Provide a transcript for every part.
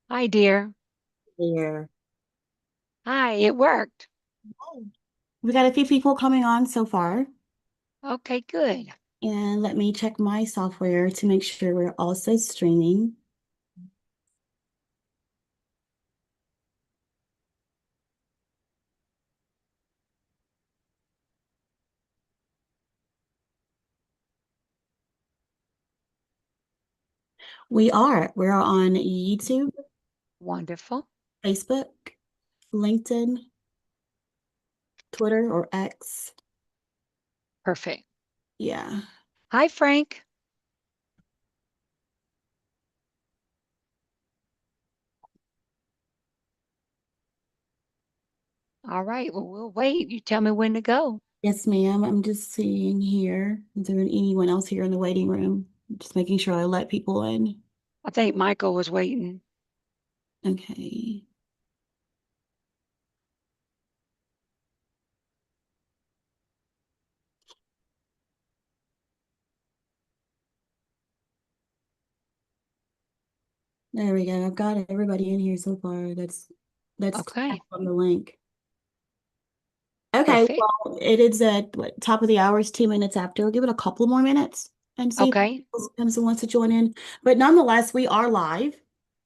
Hi, dear. There. Hi, it worked. We got a few people coming on so far, Okay, good. and let me check my software to make sure we're also streaming. We are. We're on YouTube, Wonderful. Facebook, LinkedIn, Twitter or X. Perfect. Yeah. Hi, Frank. All right. Well, we'll wait. You tell me when to go. Yes, ma'am. I'm just seeing here. Is there anyone else here in the waiting room? Just making sure I let people in. I think Michael was waiting. Okay. There we go. I've got everybody in here so far. That's Okay. on the link. Okay, Perfect. well, it is at what, top of the hour, is 2 minutes after. We'll give it a couple more minutes and see if Okay. comes and wants to join in. But nonetheless, we are live.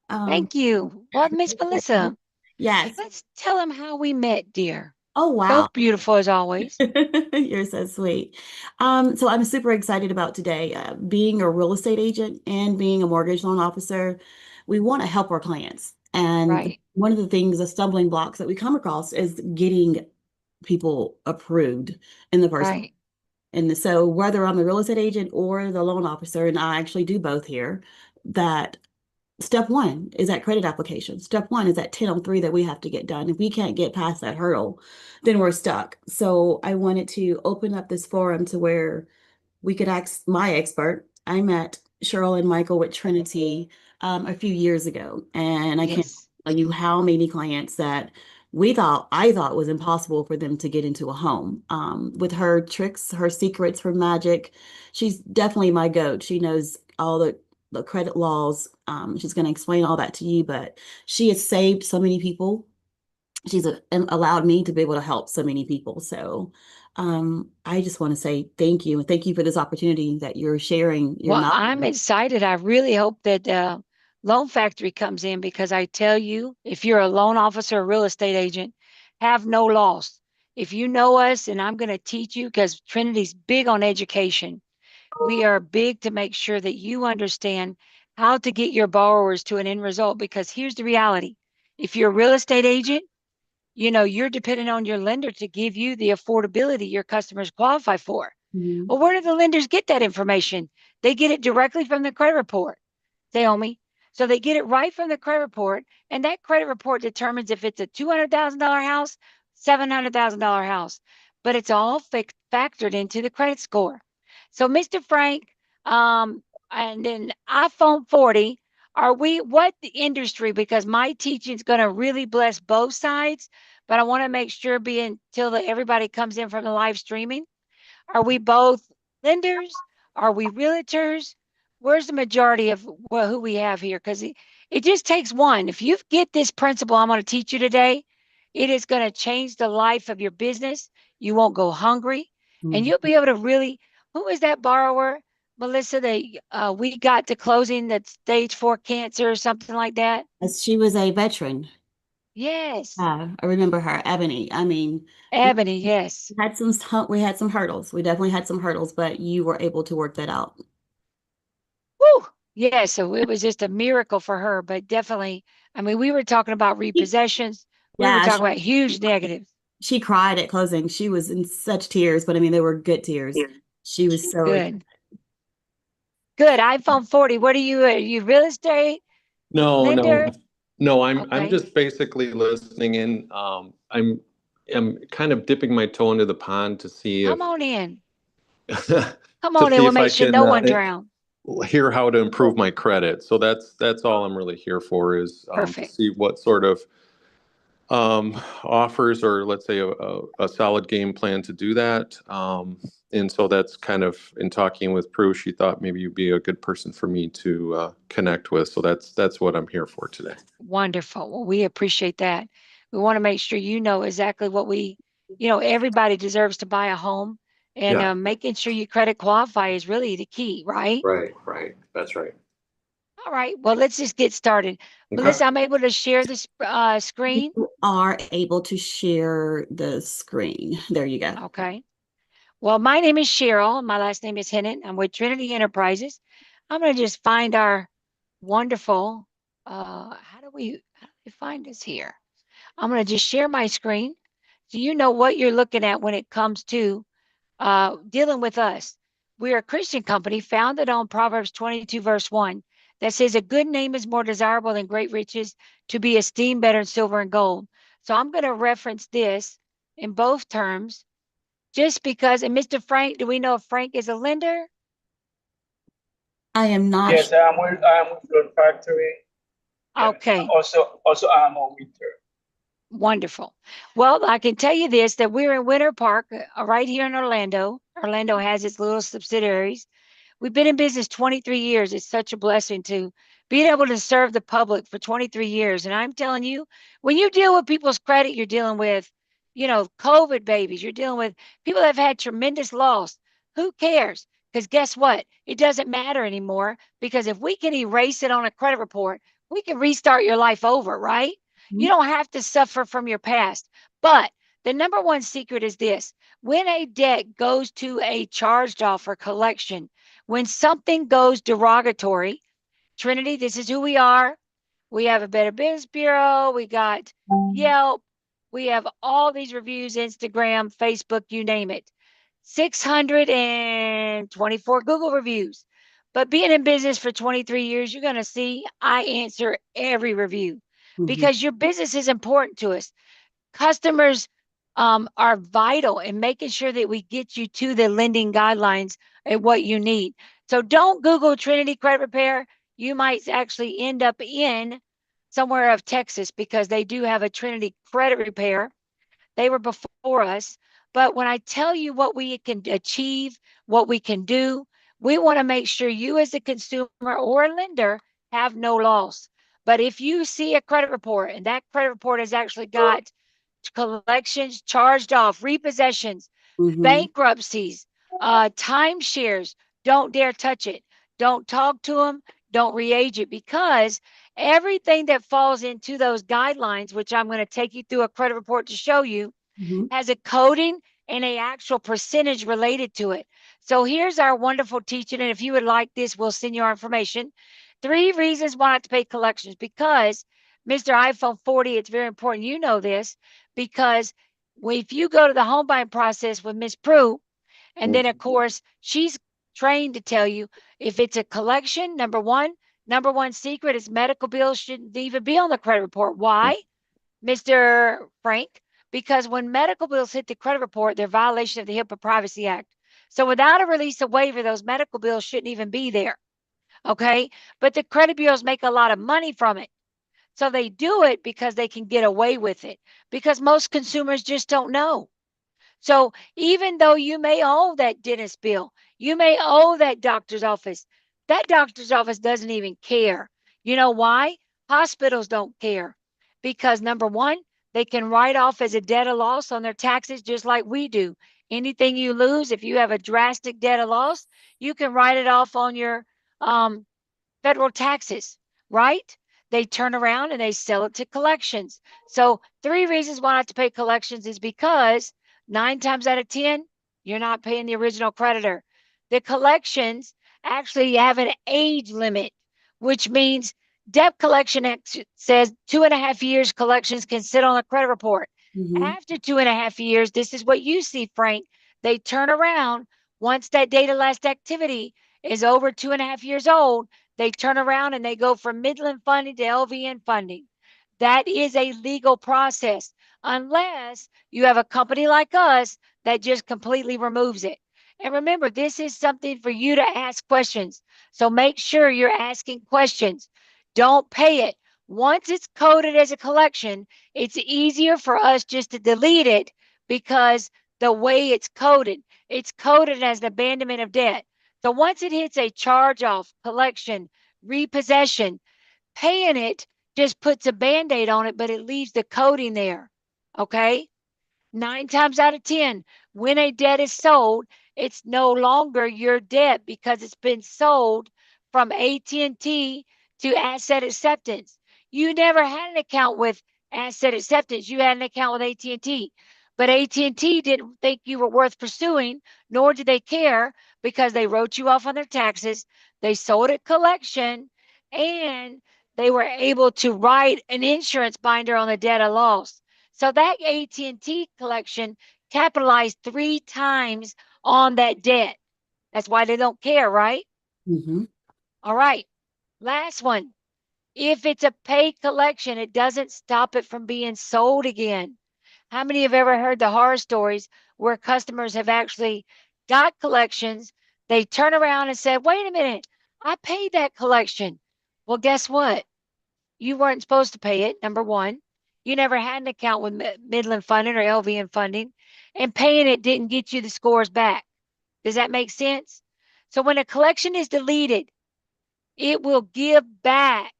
Um, Thank you. Well, Miss Melissa, yes. let's tell him how we met, dear. Oh, wow. Both beautiful as always. You're so sweet. So I'm super excited about today. Being a real estate agent and being a mortgage loan officer, we want to help our clients. And Right. one of the things, the stumbling blocks that we come across is getting people approved in the first place. Right. And so whether I'm the real estate agent or the loan officer, and I actually do both here, that step one is that credit application. Step one is that 1003 that we have to get done. If we can't get past that hurdle, then we're stuck. So I wanted to open up this forum to where we could ask my expert. I met Cheryl and Michael with Trinity a few years ago, and I can't Yes. tell you how many clients that I thought was impossible for them to get into a home. With her tricks, her secrets, her magic, she's definitely my goat. She knows all the credit laws. She's going to explain all that to you, but she has saved so many people. Allowed me to be able to help so many people. So I just want to say thank you and thank you for this opportunity that you're sharing your Well, knowledge. I'm excited. I really hope that Loan Factory comes in because I tell you, if you're a loan officer or real estate agent, have no loss. If you know us, and I'm going to teach you because Trinity's big on education, we are big to make sure that you understand how to get your borrowers to an end result. Because here's the reality: if you're a real estate agent, you're dependent on your lender to give you the affordability your customers qualify for. Mhm. Well, where do the lenders get that information? They get it directly from the credit report, Naomi. So they get it right from the credit report, and that credit report determines if it's a $200,000 house, $700,000 house, but it's all factored into the credit score. So, Mr. Frank, um, and then iPhone 40, are we what the industry? Because my teaching is going to really bless both sides, but I want to make sure, being until everybody comes in from the live streaming, are we both lenders? Are we realtors? Where's the majority of who we have here? Because it just takes one. If you get this principle I'm going to teach you today, it is going to change the life of your business. You won't go hungry, and Mhm. you'll be able to really. Who is that borrower, Melissa? That we got to closing that stage 4 cancer or something like that. As she was a veteran. Yes, I remember her, Ebony. I mean, we Ebony. Yes. we had some hurdles. We definitely had some hurdles, but you were able to work that out. Woo! Yeah, so it was just a miracle for her, but definitely, I mean, we were talking about repossessions. We were Yeah, talking about huge negatives. she cried at closing. She was in such tears, but I mean, they were good tears. She was so Good. Good. iPhone 40. What are you real estate No, no, lender? no. I'm Okay. just basically listening in. I'm kind of dipping my toe into the pond to see Come if on in. Come to on in. see We'll if make I sure can no one drown. hear how to improve my credit. So that's all I'm really here for is to Perfect. see what sort of offers or let's say a solid game plan to do that. And so that's kind of, in talking with Prue, she thought maybe you'd be a good person for me to connect with. So that's what I'm here for today. Wonderful. Well, we appreciate that. We want to make sure you know exactly what everybody deserves to buy a home, and Yeah. making sure you credit qualify is really the key, right? Right. That's right. All right. Well, let's just get started. Melissa, I'm able to share this screen. You are able to share the screen. There you go. Okay. Well, my name is Cheryl. My last name is Hennett. I'm with Trinity Enterprises. I'm going to just find our wonderful, how do we find this here? I'm going to just share my screen so you know what you're looking at when it comes to dealing with us. We're a Christian company founded on Proverbs 22, verse 1, that says, a good name is more desirable than great riches, to be esteemed better than silver and gold. So I'm going to reference this in both terms just because. And Mr. Frank, do we know if Frank is a lender? I am not. Yes, I'm with Flood Factory. And Okay. Also I'm a winter. Wonderful. Well, I can tell you this, that we're in Winter Park, right here in Orlando. Orlando has its little subsidiaries. We've been in business 23 years. It's such a blessing to be able to serve the public for 23 years. And I'm telling you, when you deal with people's credit, you're dealing with, COVID babies. You're dealing with people that have had tremendous loss. Who cares? Because guess what? It doesn't matter anymore, because if we can erase it on a credit report, we can restart your life over, right? You don't have to suffer from your past. But the number one secret is this: when a debt goes to a charged off or collection, when something goes derogatory, Trinity, this is who we are. We have a Better Business Bureau. We got Yelp. We have all these reviews, Instagram, Facebook, you name it. 624 Google reviews. But being in business for 23 years, you're going to see I answer every review because your business is important to us. Customers are vital in making sure that we get you to the lending guidelines and what you need. So don't Google Trinity Credit Repair. You might actually end up in somewhere of Texas, because they do have a Trinity Credit Repair. They were before us. But when I tell you what we can achieve, what we can do, we want to make sure you as a consumer or a lender have no loss. But if you see a credit report and that credit report has actually got collections charged off, repossessions, bankruptcies, timeshares, don't dare touch it. Don't talk to them. Don't re-age it, because everything that falls into those guidelines, which I'm going to take you through a credit report to show you, has a coding and a actual percentage related to it. So here's our wonderful teaching. And if you would like this, we'll send you our information. 3 reasons why not to pay collections. Because Mr. iPhone 40, it's very important you know this, because if you go to the home buying process with Miss Prue, and then of course she's trained to tell you if it's a collection, number one secret is medical bills shouldn't even be on the credit report. Why, Mr. Frank? Because when medical bills hit the credit report, they're violation of the HIPAA Privacy Act. So without a release of waiver, those medical bills shouldn't even be there. Okay. But the credit bureaus make a lot of money from it. So they do it because they can get away with it, because most consumers just don't know. So even though you may owe that dentist bill, you may owe that doctor's office, that doctor's office doesn't even care. You know why? Hospitals don't care, because number one, they can write off as a debt of loss on their taxes, just like we do. Anything you lose, if you have a drastic debt of loss, you can write it off on your federal taxes, right? They turn around and they sell it to collections. So 3 reasons why not to pay collections is because 9 times out of 10, you're not paying the original creditor. The collections actually have an age limit, which means debt collection says 2.5 years collections can sit on a credit report. After 2.5 years, this is what you see, Frank. They turn around once that date of last activity is over 2.5 years old. They turn around and they go from Midland funding to LVN funding. That is a legal process, unless you have a company like us that just completely removes it. And remember, this is something for you to ask questions. So make sure you're asking questions. Don't pay it. Once it's coded as a collection, it's easier for us just to delete it, because the way it's coded. It's coded as an abandonment of debt. So once it hits a charge off, collection, repossession, paying it just puts a Band-Aid on it, but it leaves the coding there. Okay? 9 times out of 10, when a debt is sold, it's no longer your debt because it's been sold from AT&T to Asset Acceptance. You never had an account with Asset Acceptance. You had an account with AT&T. But AT&T didn't think you were worth pursuing, nor did they care, because they wrote you off on their taxes. They sold at collection, and they were able to write an insurance binder on the debt of loss. So that AT&T collection capitalized 3 times on that debt. That's why they don't care, right? Mm-hmm. All right. Last one. If it's a paid collection, it doesn't stop it from being sold again. How many have ever heard the horror stories where customers have actually got collections? They turn around and said, wait a minute, I paid that collection. Well, guess what? You weren't supposed to pay it, number one. You never had an account with Midland Funding or LVN Funding, and paying it didn't get you the scores back. Does that make sense? So when a collection is deleted, it will give back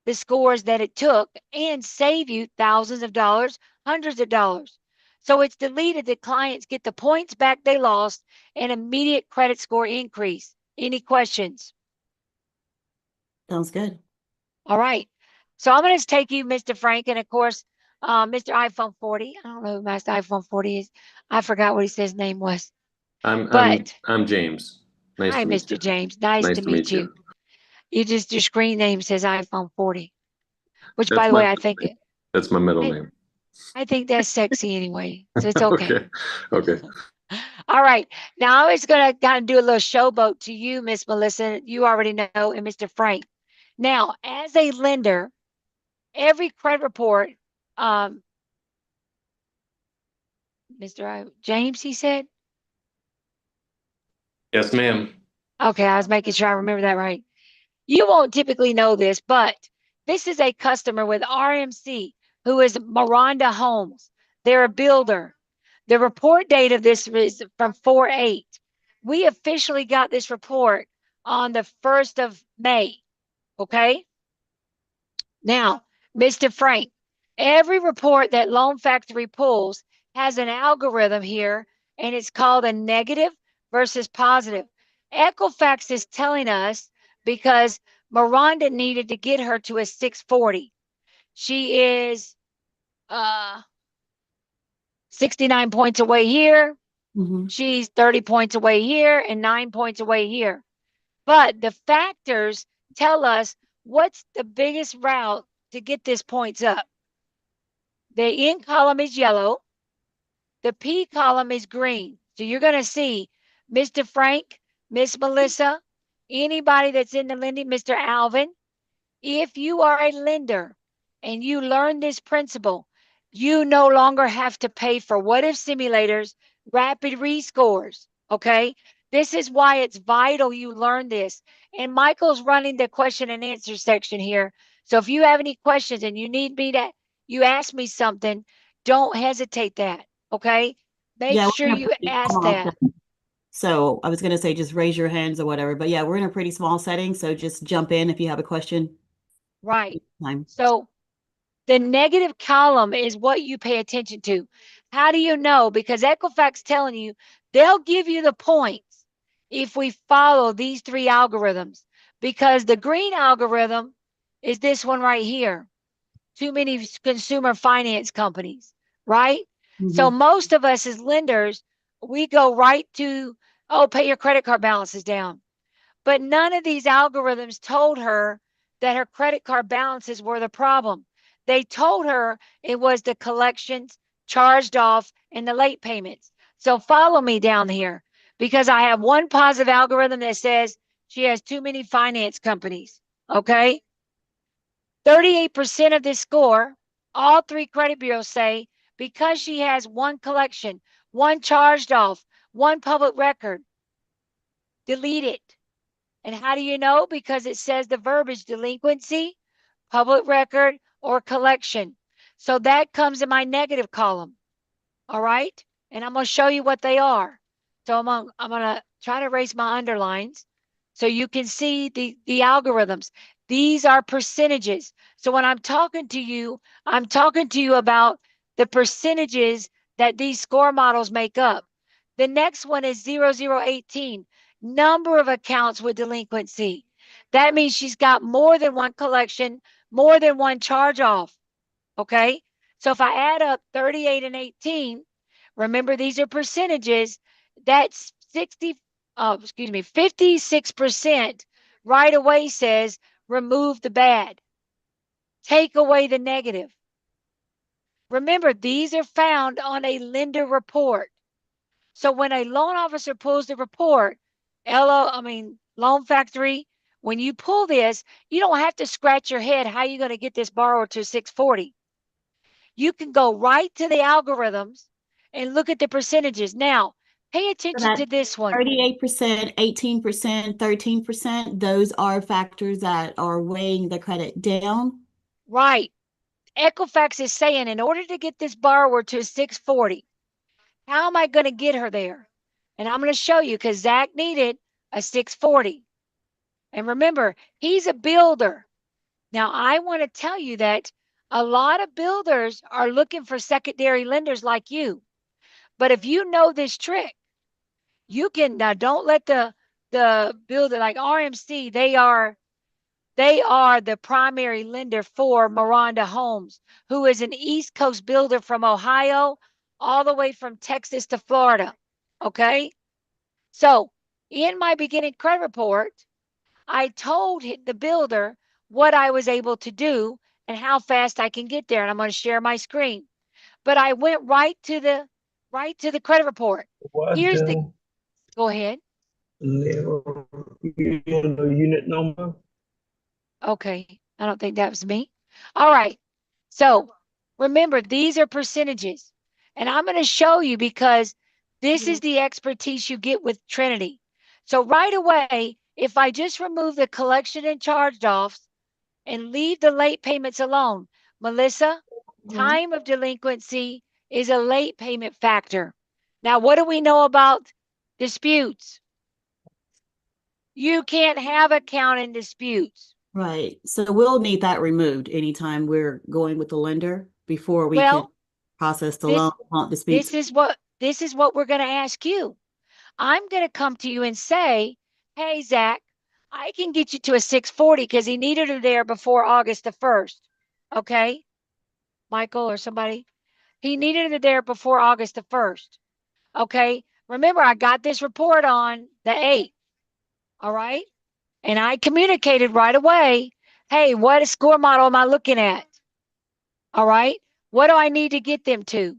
the scores that it took and save you thousands of dollars, hundreds of dollars. So it's deleted. The clients get the points back they lost and immediate credit score increase. Any questions? Sounds good. All right. So I'm going to take you, Mr. Frank, and of course, Mr. iPhone 40. I don't know who Master iPhone 40 is. I forgot what he said his name was. But I'm James. Nice hi, to meet Mr. you. James. Nice to meet you. Your screen name says iPhone 40, which, by the way, That's my middle name. I think that's sexy anyway. So it's okay. Okay. All right. Now I was going to kind of do a little showboat to you, Miss Melissa. You already know, and Mr. Frank. Now, as a lender, every credit report, Mr. James, he said? Yes, ma'am. Okay, I was making sure I remember that right. You won't typically know this, but this is a customer with RMC who is Miranda Homes. They're a builder. The report date of this is from 4/8. We officially got this report on the 1st of May. Okay? Now, Mr. Frank, every report that Loan Factory pulls has an algorithm here, and it's called a negative versus positive. Equifax is telling us because Miranda needed to get her to a 640. She is 69 points away here. Mm-hmm. She's 30 points away here and 9 points away here. But the factors tell us what's the biggest route to get this points up. The in column is yellow. The P column is green. So you're going to see Mr. Frank, Miss Melissa, anybody that's in the lending, Mr. Alvin. If you are a lender and you learn this principle, you no longer have to pay for what if simulators, rapid rescores. Okay. This is why it's vital you learn this. And Michael's running the question and answer section here. So if you have any questions and you need me to, you ask me something, don't hesitate that. Okay. Make Yeah, sure you ask that. So I was going to say just raise your hands or whatever, but yeah, we're in a pretty small setting. So just jump in if you have a question. Right. So the negative column is what you pay attention to. How do you know? Because Equifax telling you they'll give you the points if we follow these 3 algorithms. Because the green algorithm is this one right here. Too many consumer finance companies, right? Mm-hmm. So most of us as lenders, we go right to, oh, pay your credit card balances down. But none of these algorithms told her that her credit card balances were the problem. They told her it was the collections, charged off, and the late payments. So follow me down here because I have one positive algorithm that says she has too many finance companies. Okay. 38% of this score, all 3 credit bureaus say because she has one collection, one charged off, one public record, delete it. And how do you know? Because it says the verbiage delinquency, public record, or collection. So that comes in my negative column. All right. And I'm going to show you what they are. So I'm gonna try to erase my underlines so you can see the algorithms. These are percentages. So when I'm talking to you about the percentages that these score models make up. The next one is 0018, number of accounts with delinquency. That means she's got more than one collection, more than one charge off. Okay. So if I add up 38 and 18, remember these are percentages, that's 56% right away says remove the bad, take away the negative. Remember, these are found on a lender report. So when a loan officer pulls the report, Loan Factory, when you pull this, you don't have to scratch your head how you're going to get this borrower to 640. You can go right to the algorithms and look at the percentages. Now, pay attention to this one. 38%, 18%, 13%, those are factors that are weighing the credit down. Right. Equifax is saying in order to get this borrower to 640, how am I going to get her there? And I'm going to show you because Zach needed a 640. And remember, he's a builder. Now, I want to tell you that a lot of builders are looking for secondary lenders like you. But if you know this trick, you can now don't let the builder like RMC, they are the primary lender for Miranda Homes, who is an East Coast builder from Ohio all the way from Texas to Florida. Okay? So, in my beginning credit report, I told the builder what I was able to do and how fast I can get there. And I'm going to share my screen. But I went right to the credit report. Here's the go ahead. Unit number. Okay. I don't think that was me. All right. So remember, these are percentages. And I'm going to show you because this is the expertise you get with Trinity. So right away, if I just remove the collection and charged offs and leave the late payments alone, Melissa, time of delinquency is a late payment factor. Now, what do we know about disputes? You can't have account in disputes. Right. So we'll need that removed anytime we're going with the lender before we can process the loan disputes. This is what we're going to ask you. I'm going to come to you and say, hey, Zach, I can get you to a 640 because he needed her there before August the 1st. Okay? Michael or somebody. He needed her there before August the 1st. Okay? Remember, I got this report on the 8th. All right? And I communicated right away, hey, what score model am I looking at? All right? What do I need to get them to?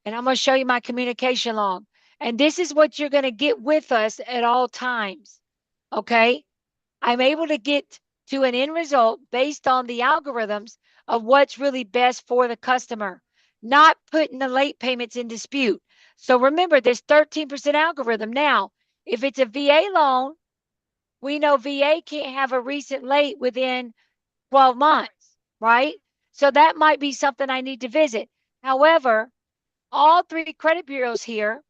And I'm going to show you my communication log. And this is what you're going to get with us at all times. Okay? I'm able to get to an end result based on the algorithms of what's really best for the customer, not putting the late payments in dispute. So remember this 13% algorithm. Now, if it's a VA loan, we know VA can't have a recent late within 12 months, right? So that might be something I need to visit. However, all three credit bureaus here,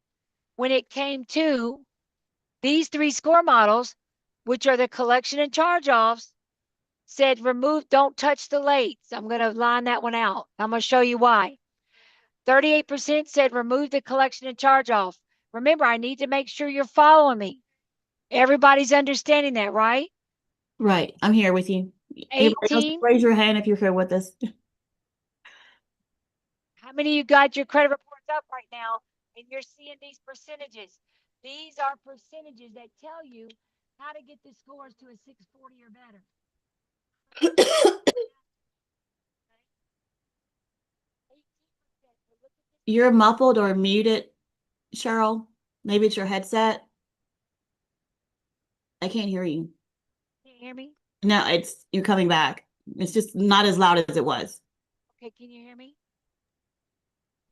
when it came to these three score models, which are the collection and charge-offs, said remove, don't touch the lates. I'm going to line that one out. I'm going to show you why. 38% said remove the collection and charge-off. Remember, I need to make sure you're following me. Everybody's understanding that, right? Right. I'm here with you. 18. Raise your hand if you're here with us. How many of you got your credit reports up right now and you're seeing these percentages? These are percentages that tell you how to get the scores to a 640 or better. You're muffled or muted, Cheryl. Maybe it's your headset. I can't hear you. Can you hear me? No, you're coming back. It's just not as loud as it was. Okay, can you hear me?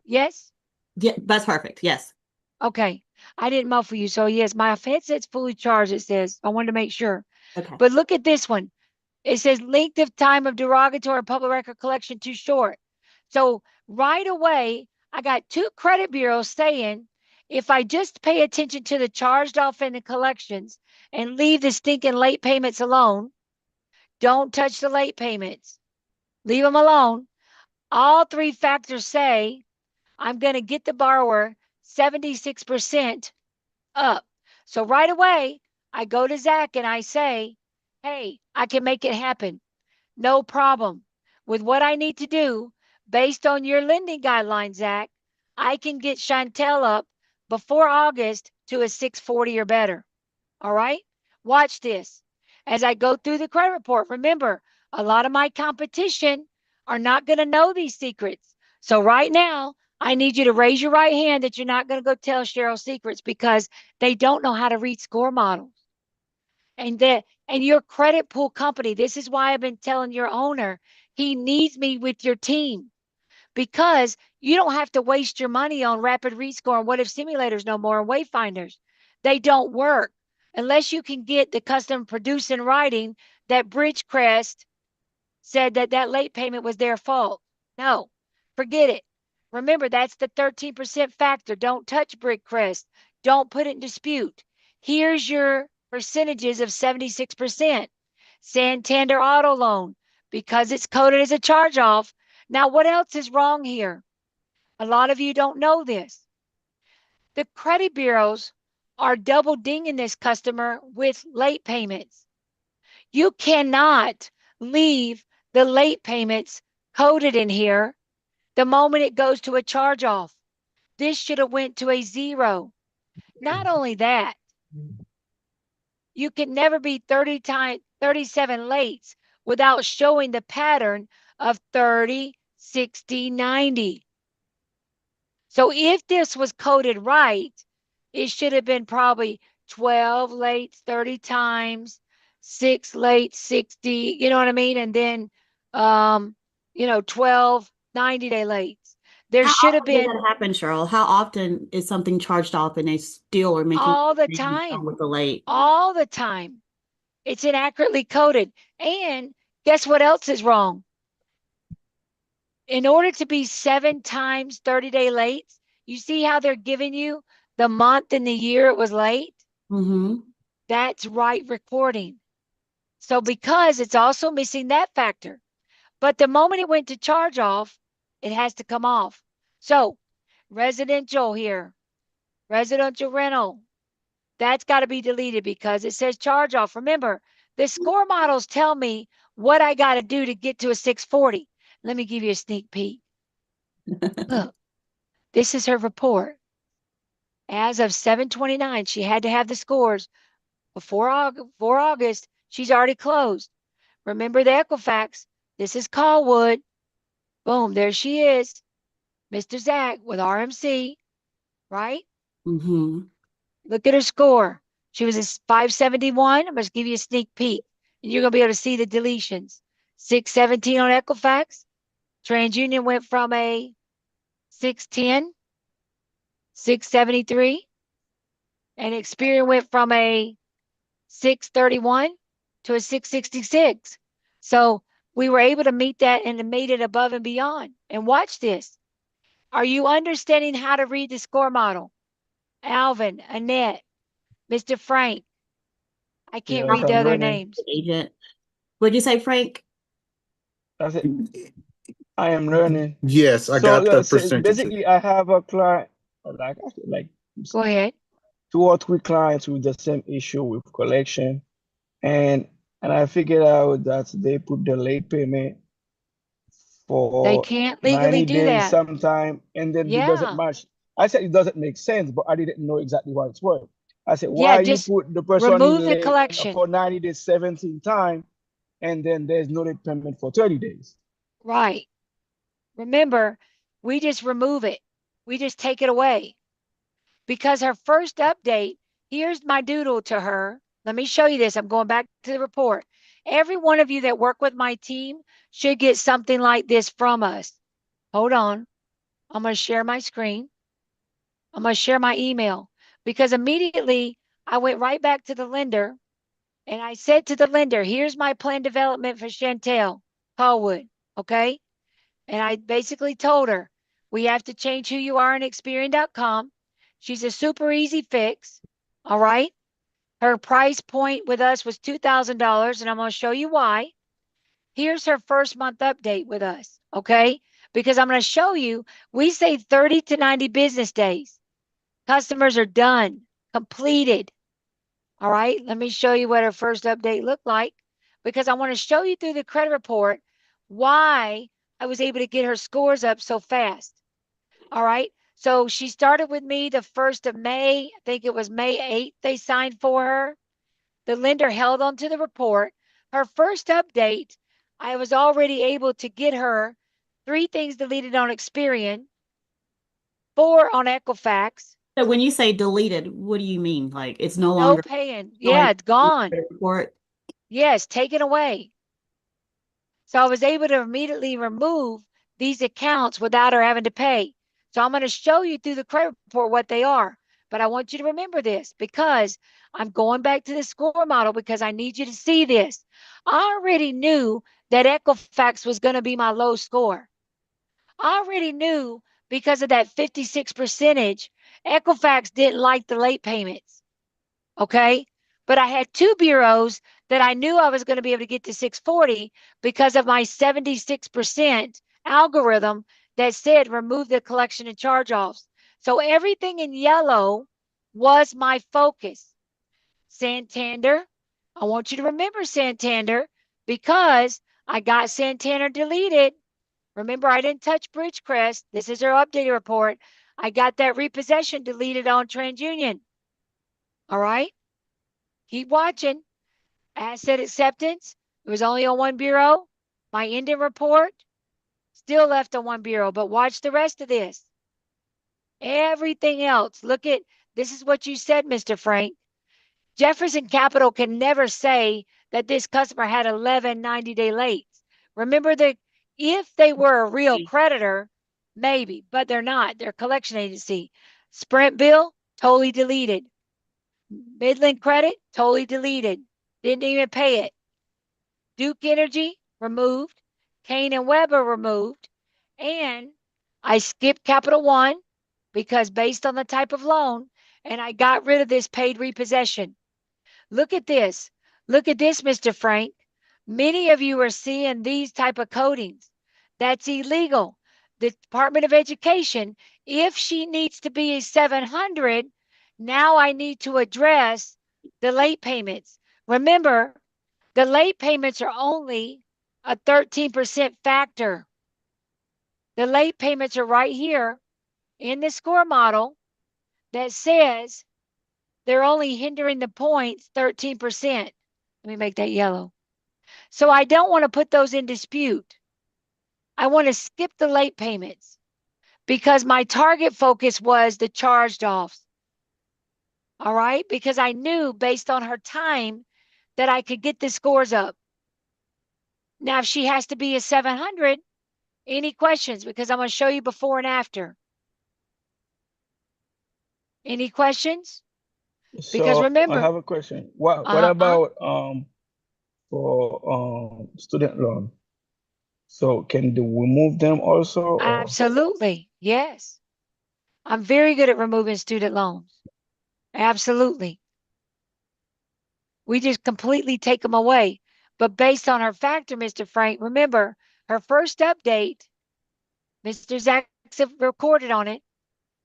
Yes? Yeah, that's perfect. Yes. Okay. I didn't muffle you. So yes, my headset's fully charged, it says. I wanted to make sure. Okay. But look at this one. It says length of time of derogatory public record collection too short. So right away, I got two credit bureaus saying If I just pay attention to the charged off and the collections and leave the stinking late payments alone, don't touch the late payments, leave them alone. All three factors say I'm going to get the borrower 76% up. So right away, I go to Zach and I say, hey, I can make it happen. No problem. With what I need to do, based on your lending guidelines, Zach, I can get Chantel up before August to a 640 or better. All right? Watch this. As I go through the credit report, remember, a lot of my competition are not going to know these secrets. So right now, I need you to raise your right hand that you're not going to go tell Cheryl secrets because they don't know how to read score models. And your credit pool company, this is why I've been telling your owner, he needs me with your team because you don't have to waste your money on rapid rescore and what if simulators no more and wayfinders. They don't work unless you can get the custom produce in writing that Bridgecrest said that that late payment was their fault. No, forget it. Remember, that's the 13% factor. Don't touch Bridgecrest. Don't put it in dispute. Here's your percentages of 76%. Santander Auto Loan, because it's coded as a charge-off. Now, what else is wrong here? A lot of you don't know this. The credit bureaus are double dinging this customer with late payments. You cannot leave the late payments coded in here the moment it goes to a charge off. This should have went to a 0. Not only that, you can never be 37 lates without showing the pattern of 30, 60, 90. So if this was coded right, it should have been probably 12 lates 30 times, 6 late 60, you know what I mean? And then 12 90-day lates. There How should have often does been that happen, Cheryl? How often is something charged off and they still are making all the payments time. with the late? All the time. It's inaccurately coded. And guess what else is wrong? In order to be 7 times 30-day late, you see how they're giving you the month and the year it was late? Mm-hmm. That's right recording. So because it's also missing that factor. But the moment it went to charge off, it has to come off. So residential here, residential rental, that's got to be deleted because it says charge off. Remember, the score models tell me what I got to do to get to a 640. Let me give you a sneak peek. Look, this is her report. As of 7/29, she had to have the scores before August. She's already closed. Remember the Equifax. This is Callwood. Boom, there she is. Mr. Zach with RMC, right? Mm-hmm. Look at her score. She was a 571. I'm going to give you a sneak peek. And you're going to be able to see the deletions. 617 on Equifax. TransUnion went from a 610, 673. And Experian went from a 631 to a 666. So we were able to meet that and made it above and beyond. And watch this. Are you understanding how to read the score model? Alvin, Annette, Mr. Frank. I can't Yeah, read the I'm other learning. names. Agent. What'd you say, Frank? That's it. I am learning. Yes, I So got the so percentages. basically, I have a client, like Go ahead. 2 or 3 clients with the same issue with collection, and I figured out that they put the late payment They for can't legally 90 do days that. sometime, and then it doesn't Yeah. match. I said it doesn't make sense, but I didn't know exactly how it's worked. I said, Yeah, why you just put the person in remove the late collection. for 90 days 17 times, and then there's no late payment for 30 days? Right. Remember, we just remove it. We just take it away. Because her first update, here's my doodle to her. Let me show you this. I'm going back to the report. Every one of you that work with my team should get something like this from us. Hold on. I'm going to share my screen. I'm going to share my email because immediately I went right back to the lender and I said to the lender, here's my plan development for Chantel Callwood. Okay. And I basically told her, we have to change who you are in Experian.com. She's a super easy fix. All right. Her price point with us was $2,000, and I'm going to show you why. Here's her first month update with us. Okay. Because I'm going to show you, we say 30 to 90 business days. Customers are done, completed. All right. Let me show you what her first update looked like, because I want to show you through the credit report why I was able to get her scores up so fast. All right. So she started with me the 1st of May. I think it was May 8th they signed for her. The lender held on to the report. Her first update, I was already able to get her 3 things deleted on Experian, 4 on Equifax, So when you say deleted, what do you mean? Like it's no no longer paying. showing Yeah, it's gone. the report? Yes, taken away. So I was able to immediately remove these accounts without her having to pay. So I'm going to show you through the credit report what they are. But I want you to remember this, because I'm going back to the score model, because I need you to see this. I already knew that Equifax was going to be my low score. I already knew, because of that 56 percentage, Equifax didn't like the late payments. Okay. But I had 2 bureaus that I knew I was going to be able to get to 640 because of my 76% algorithm that said remove the collection and charge offs. So everything in yellow was my focus. Santander, I want you to remember Santander, because I got Santander deleted. Remember, I didn't touch Bridgecrest. This is our updated report. I got that repossession deleted on TransUnion. All right. Keep watching. Asset acceptance, it was only on 1 bureau. My ending report, still left on 1 bureau. But watch the rest of this. Everything else. Look at, this is what you said, Mr. Frank. Jefferson Capital can never say that this customer had 11 90-day lates. Remember that if they were a real creditor, maybe, but they're not. They're a collection agency. Sprint bill, totally deleted. Midland Credit, totally deleted. Didn't even pay it. Duke Energy, removed. Kane and Weber, removed. And I skipped Capital One because based on the type of loan, and I got rid of this paid repossession. Look at this. Look at this, Mr. Frank. Many of you are seeing these type of codings. That's illegal. The Department of Education, if she needs to be a 700, now I need to address the late payments. Remember, the late payments are only a 13% factor. The late payments are right here in the score model that says they're only hindering the points 13%. Let me make that yellow. So I don't want to put those in dispute. I want to skip the late payments because my target focus was the charged offs. All right. Because I knew based on her time that I could get the scores up. Now, if she has to be a 700, any questions? Because I'm going to show you before and after. Any questions? Because So I remember, have a question. What uh-huh, about for student loan? So can we move them also, or absolutely. Yes. I'm very good at removing student loans. Absolutely. We just completely take them away. But based on her factor, Mr. Frank, remember her first update, Mr. Zaxif recorded on it.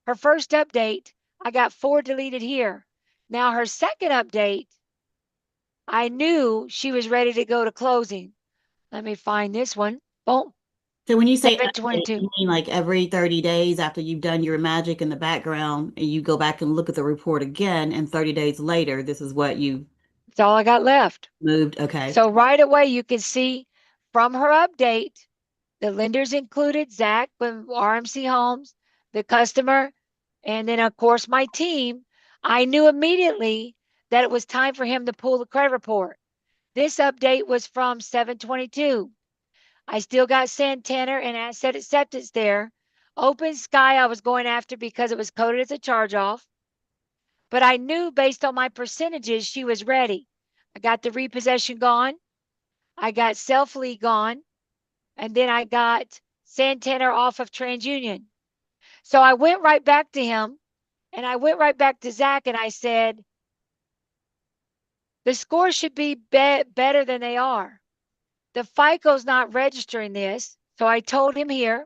Her first update, I got 4 deleted here. Now her second update, I knew she was ready to go to closing. Let me find this one. Boom. So when you say update, 722. you mean like every 30 days after you've done your magic in the background and you go back and look at the report again, and 30 days later, this is what you That's all I got left. moved. Okay. So right away, you can see from her update, the lenders included Zach with RMC Homes, the customer, and then of course my team. I knew immediately that it was time for him to pull the credit report. This update was from 722. I still got Santander and asset acceptance there. Open Sky I was going after because it was coded as a charge off. But I knew based on my percentages she was ready. I got the repossession gone. I got Self-Lead gone. And then I got Santander off of TransUnion. So I went right back to him And I went right back to Zach and I said, the scores should be better than they are. The FICO's not registering this. So I told him here,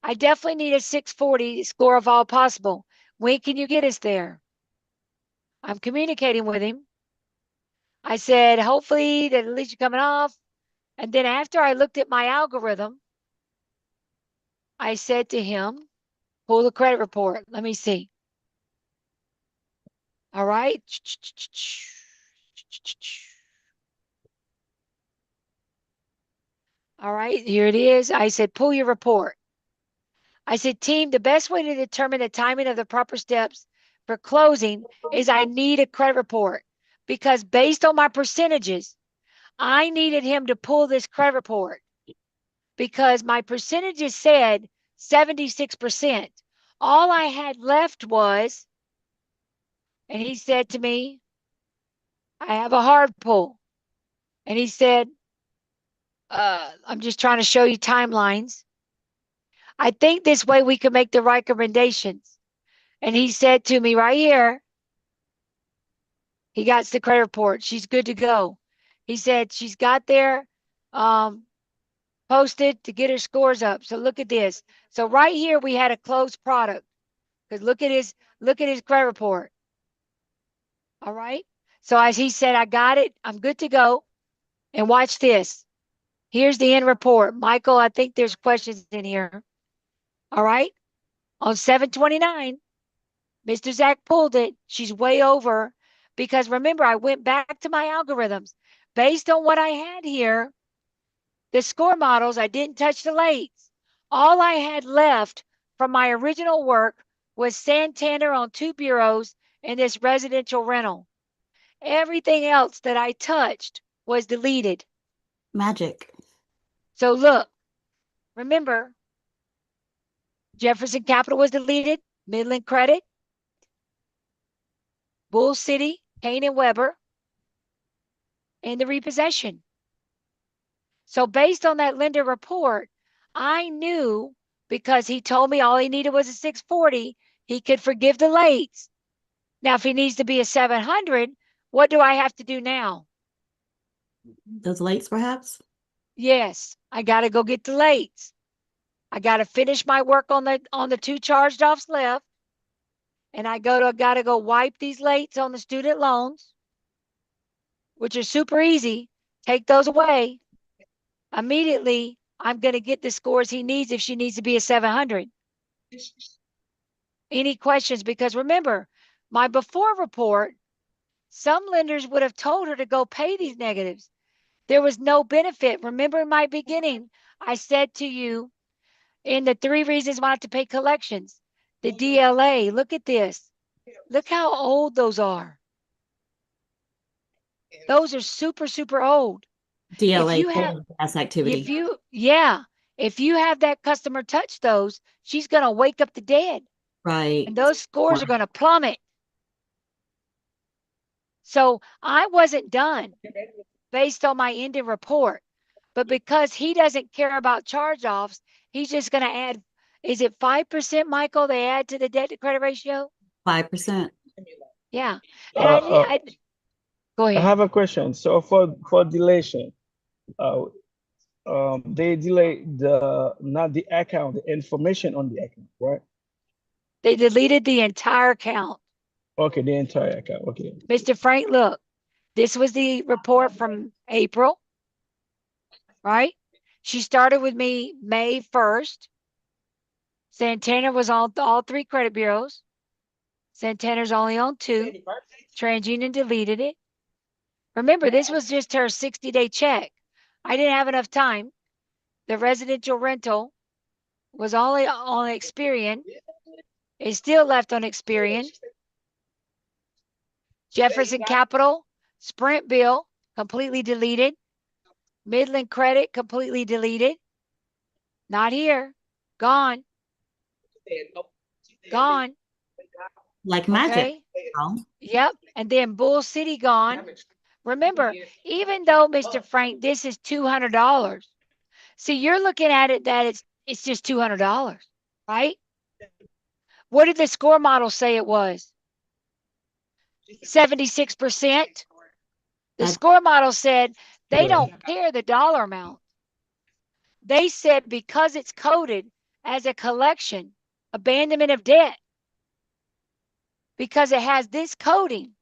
I definitely need a 640 score of all possible. When can you get us there? I'm communicating with him. I said, hopefully that at least you're coming off. And then after I looked at my algorithm, I said to him, pull the credit report. Let me see. All right. All right, here it is. I said, pull your report. I said, team, the best way to determine the timing of the proper steps for closing is I need a credit report because based on my percentages, I needed him to pull this credit report because my percentages said 76%. All I had left was, and he said to me, I have a hard pull. And he said, I'm just trying to show you timelines. I think this way we can make the recommendations. And he said to me right here, he got the credit report. She's good to go. He said she's got there posted to get her scores up. So look at this. So right here we had a closed product. Because look at his credit report. All right. So as he said, I got it. I'm good to go. And watch this. Here's the end report. Michael, I think there's questions in here. All right. On 7/29, Mr. Zach pulled it. She's way over because remember, I went back to my algorithms. Based on what I had here, the score models, I didn't touch the lates. All I had left from my original work was Santander on 2 bureaus and this residential rental. Everything else that I touched was deleted. Magic. So look, remember, Jefferson Capital was deleted, Midland Credit, Bull City, Kane and Weber, and the repossession. So based on that lender report, I knew because he told me all he needed was a 640, he could forgive the lates. Now, if he needs to be a 700, what do I have to do now? Those lates, perhaps? Yes, I got to go get the lates. I got to finish my work on the 2 charged offs left. And I got to go wipe these lates on the student loans, which are super easy. Take those away. Immediately, I'm going to get the scores he needs if she needs to be a 700. Any questions? Because remember, my before report, some lenders would have told her to go pay these negatives. There was no benefit. Remember in my beginning, I said to you in the 3 reasons why not to pay collections, the DLA, look at this. Look how old those are. Those are super, super old. DLA, you have- gas activity. If you have that customer touch those, she's going to wake up the dead. Right. And those scores are going to plummet. So I wasn't done based on my ending report. But because he doesn't care about charge-offs, he's just going to add, is it 5%, Michael, they add to the debt to credit ratio? 5%. Yeah. And go I ahead. have a question. So for deletion, they delay not the account, the information on the account, right? They deleted the entire account. Okay, the entire account. Okay. Mr. Frank, look, this was the report from April, right? She started with me May 1st. Santana was on all 3 credit bureaus. Santana's only on 2. TransUnion deleted it. Remember, this was just her 60-day check. I didn't have enough time. The residential rental was only on Experian. It's still left on Experian. Jefferson Capital, Sprint bill, completely deleted. Midland Credit, completely deleted. Not here. Gone. Gone. Like magic. Okay. Oh, Yep. And then Bull City gone. Remember, even though, Mr. Frank, this is $200. See, you're looking at it that it's just $200, right? What did the score model say it was? 76%. The That's- score model said they don't care the dollar amount. They said because it's coded as a collection, abandonment of debt, because it has this coding,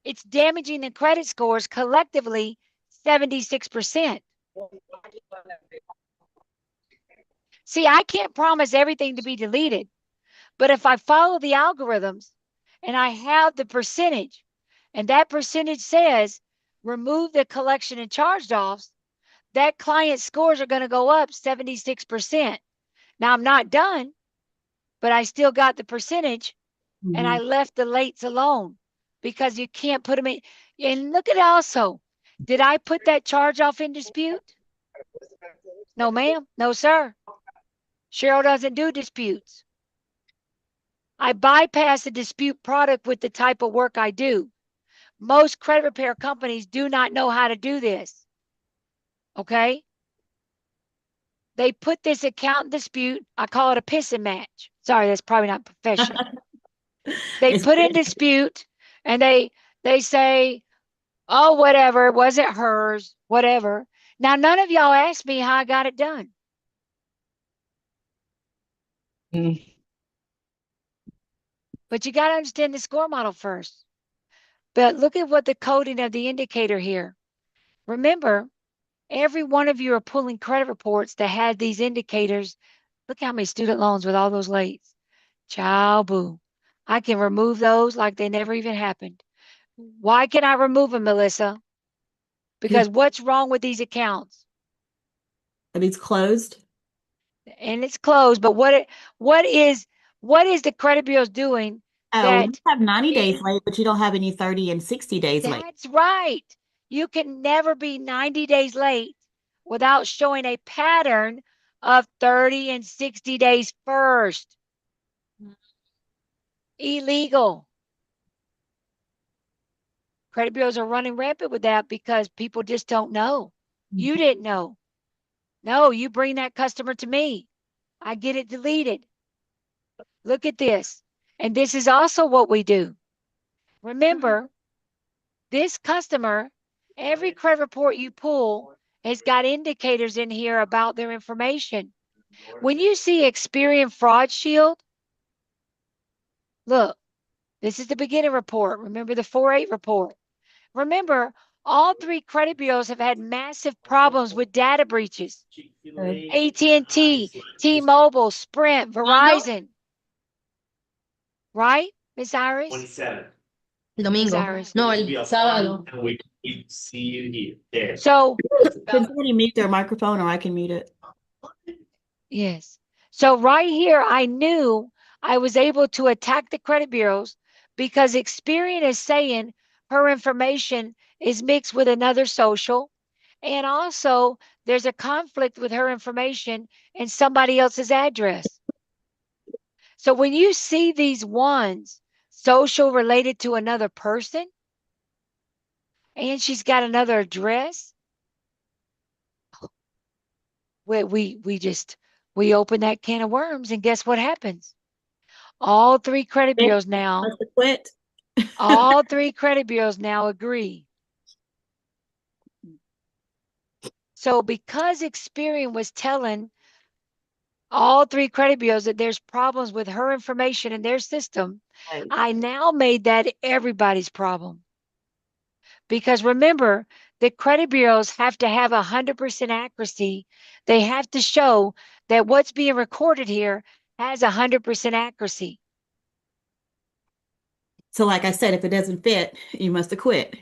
it's damaging the credit scores collectively 76%. See, I can't promise everything to be deleted, but if I follow the algorithms and I have the percentage, and that percentage says remove the collection and charged offs, that client scores are going to go up 76%. Now I'm not done, but I still got the percentage, and I left the lates alone because you can't put them in. And look at also, did I put that charge off in dispute? No, ma'am. No, sir. Cheryl doesn't do disputes. I bypass the dispute product with the type of work I do. Most credit repair companies do not know how to do this. Okay? They put this account in dispute. I call it a pissing match. Sorry, that's probably not professional. They It's put in dispute and they say, oh, whatever, it wasn't hers, whatever. Now, none of y'all asked me how I got it done. Mm. But you got to understand the score model first. But look at what the coding of the indicator here. Remember, every one of you are pulling credit reports that had these indicators. Look how many student loans with all those lates. Ciao, boo. I can remove those like they never even happened. Why can I remove them, Melissa? Because what's wrong with these accounts? Are these closed? And it's closed, but what is the credit bureau doing? Oh, you That have 90 it- days late, but you don't have any 30 and 60 days late. That's right. You can never be 90 days late without showing a pattern of 30 and 60 days first. Illegal. Credit bureaus are running rampant with that because people just don't know. You didn't know. No, you bring that customer to me. I get it deleted. Look at this. And this is also what we do. Remember, this customer, every credit report you pull has got indicators in here about their information. When you see Experian Fraud Shield, look, this is the beginning report. Remember the 4.8 report. Remember, all three credit bureaus have had massive problems with data breaches. AT&T, T-Mobile, Sprint, Verizon. Right, Miss Iris? 27. Miss Domingo. Iris. No, Be el a sábado. fun, and we see you here. There. So, Can somebody mute their microphone or I can mute it? yes. So right here, I knew I was able to attack the credit bureaus because Experian is saying her information is mixed with another social. And also, there's a conflict with her information and somebody else's address. So when you see these ones, social related to another person, and she's got another address, we open that can of worms, and guess what happens? All three credit bureaus now, Must have quit. all three credit bureaus now agree. So because Experian was telling all three credit bureaus that there's problems with her information in their system, Right. I now made that everybody's problem. Because remember, the credit bureaus have to have 100% accuracy. They have to show that what's being recorded here has 100% accuracy. So like I said, if it doesn't fit, you must have quit.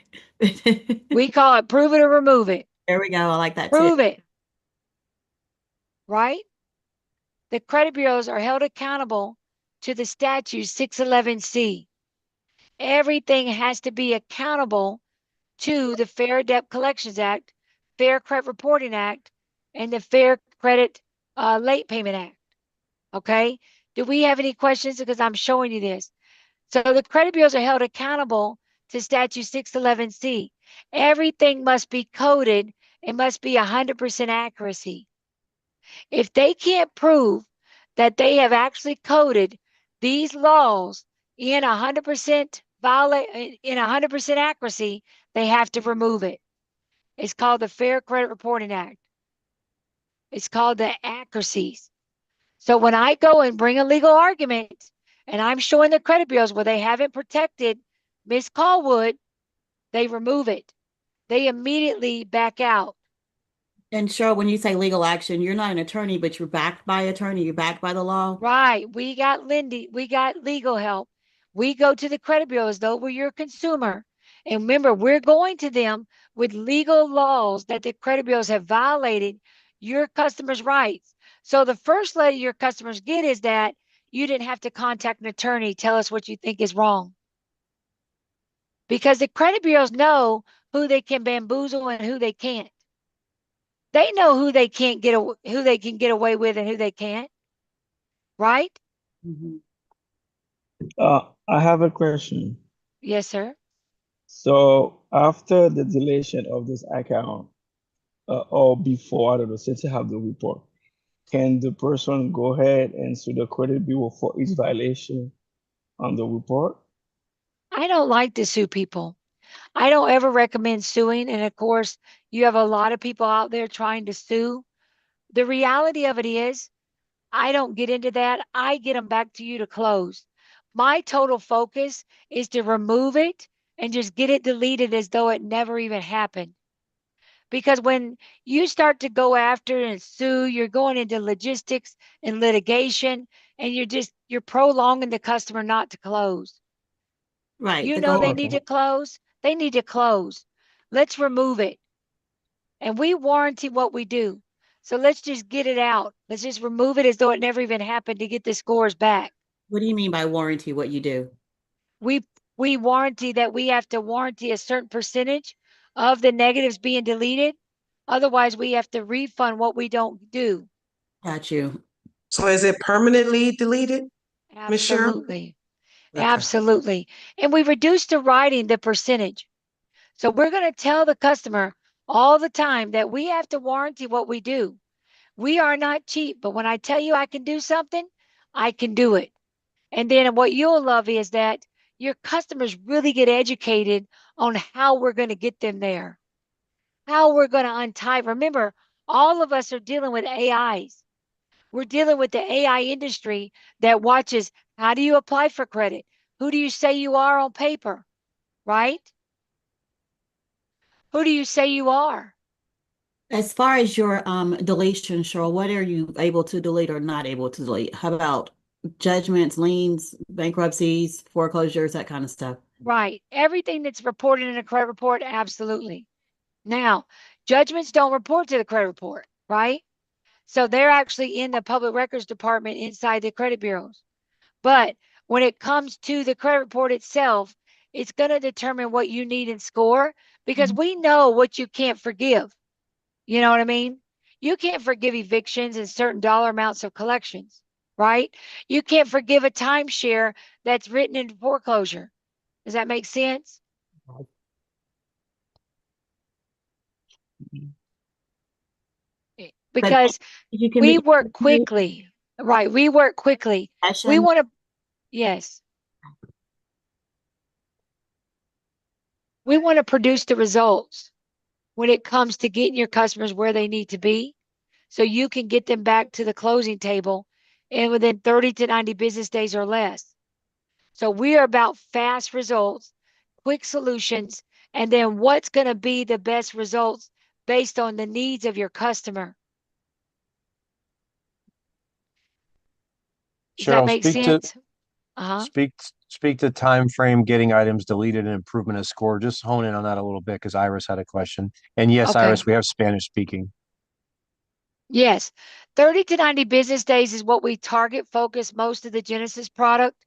We call it prove it or remove it. There we go. I like that too. Prove it. Right? The credit bureaus are held accountable to the statute 611C. Everything has to be accountable to the Fair Debt Collections Act, Fair Credit Reporting Act, and the Fair Credit Late Payment Act. Okay? Do we have any questions? Because I'm showing you this. So the credit bureaus are held accountable to statute 611C. Everything must be coded. It must be 100% accuracy. If they can't prove that they have actually coded these laws in 100% in 100% accuracy, they have to remove it. It's called the Fair Credit Reporting Act. It's called the accuracies. So when I go and bring a legal argument and I'm showing the credit bureaus where they haven't protected Miss Callwood, they remove it. They immediately back out. And Cheryl, when you say legal action, you're not an attorney, but you're backed by attorney, you're backed by the law. Right. We got legal help. We go to the credit bureaus though we're your consumer. And remember, we're going to them with legal laws that the credit bureaus have violated your customers' rights. So the first letter your customers get is that you didn't have to contact an attorney, tell us what you think is wrong. Because the credit bureaus know who they can bamboozle and who they can't. They know who they can get away with and who they can't. Right? Mhm. I have a question. Yes, sir. So after the deletion of this account, or before, I don't know, since you have the report, can the person go ahead and sue the credit bureau for each violation on the report? I don't like to sue people. I don't ever recommend suing. And of course, you have a lot of people out there trying to sue. The reality of it is, I don't get into that. I get them back to you to close. My total focus is to remove it and just get it deleted as though it never even happened. Because when you start to go after and sue, you're going into logistics and litigation, and you're prolonging the customer not to close. Right. You The know goal. they need to close. They need to close. Let's remove it. And we warranty what we do. So let's just get it out. Let's just remove it as though it never even happened to get the scores back. What do you mean by warranty what you do? We we warranty that we have to warranty a certain percentage of the negatives being deleted. Otherwise, we have to refund what we don't do. Got you. So is it permanently deleted, Ms. Cheryl? Absolutely. Okay. Absolutely. And we reduced to writing the percentage. So we're going to tell the customer all the time that we have to warranty what we do. We are not cheap, but when I tell you I can do something, I can do it. And then what you'll love is that your customers really get educated on how we're going to get them there, how we're going to untie. Remember, all of us are dealing with AIs. We're dealing with the AI industry that watches how do you apply for credit? Who do you say you are on paper? Right? Who do you say you are? As far as your deletion, Cheryl, what are you able to delete or not able to delete? How about judgments, liens, bankruptcies, foreclosures, that kind of stuff? Right. Everything that's reported in a credit report, absolutely. Now, judgments don't report to the credit report, right? So they're actually in the public records department inside the credit bureaus. But when it comes to the credit report itself, it's going to determine what you need in score because we know what you can't forgive. You know what I mean? You can't forgive evictions and certain dollar amounts of collections, right? You can't forgive a timeshare that's written into foreclosure. Does that make sense? Because You can we make work quickly, right? We work quickly. We session. want to, yes. We want to produce the results when it comes to getting your customers where they need to be so you can get them back to the closing table and within 30 to 90 business days or less. So we are about fast results, quick solutions, and then what's going to be the best results based on the needs of your customer. Does that Cheryl, make sense? Uh-huh. speak to time frame getting items deleted and improvement of score. Just hone in on that a little bit because Iris had a question. And yes, Okay. Iris, we have Spanish speaking. Yes. 30 to 90 business days is what we target focus most of the Genesis product.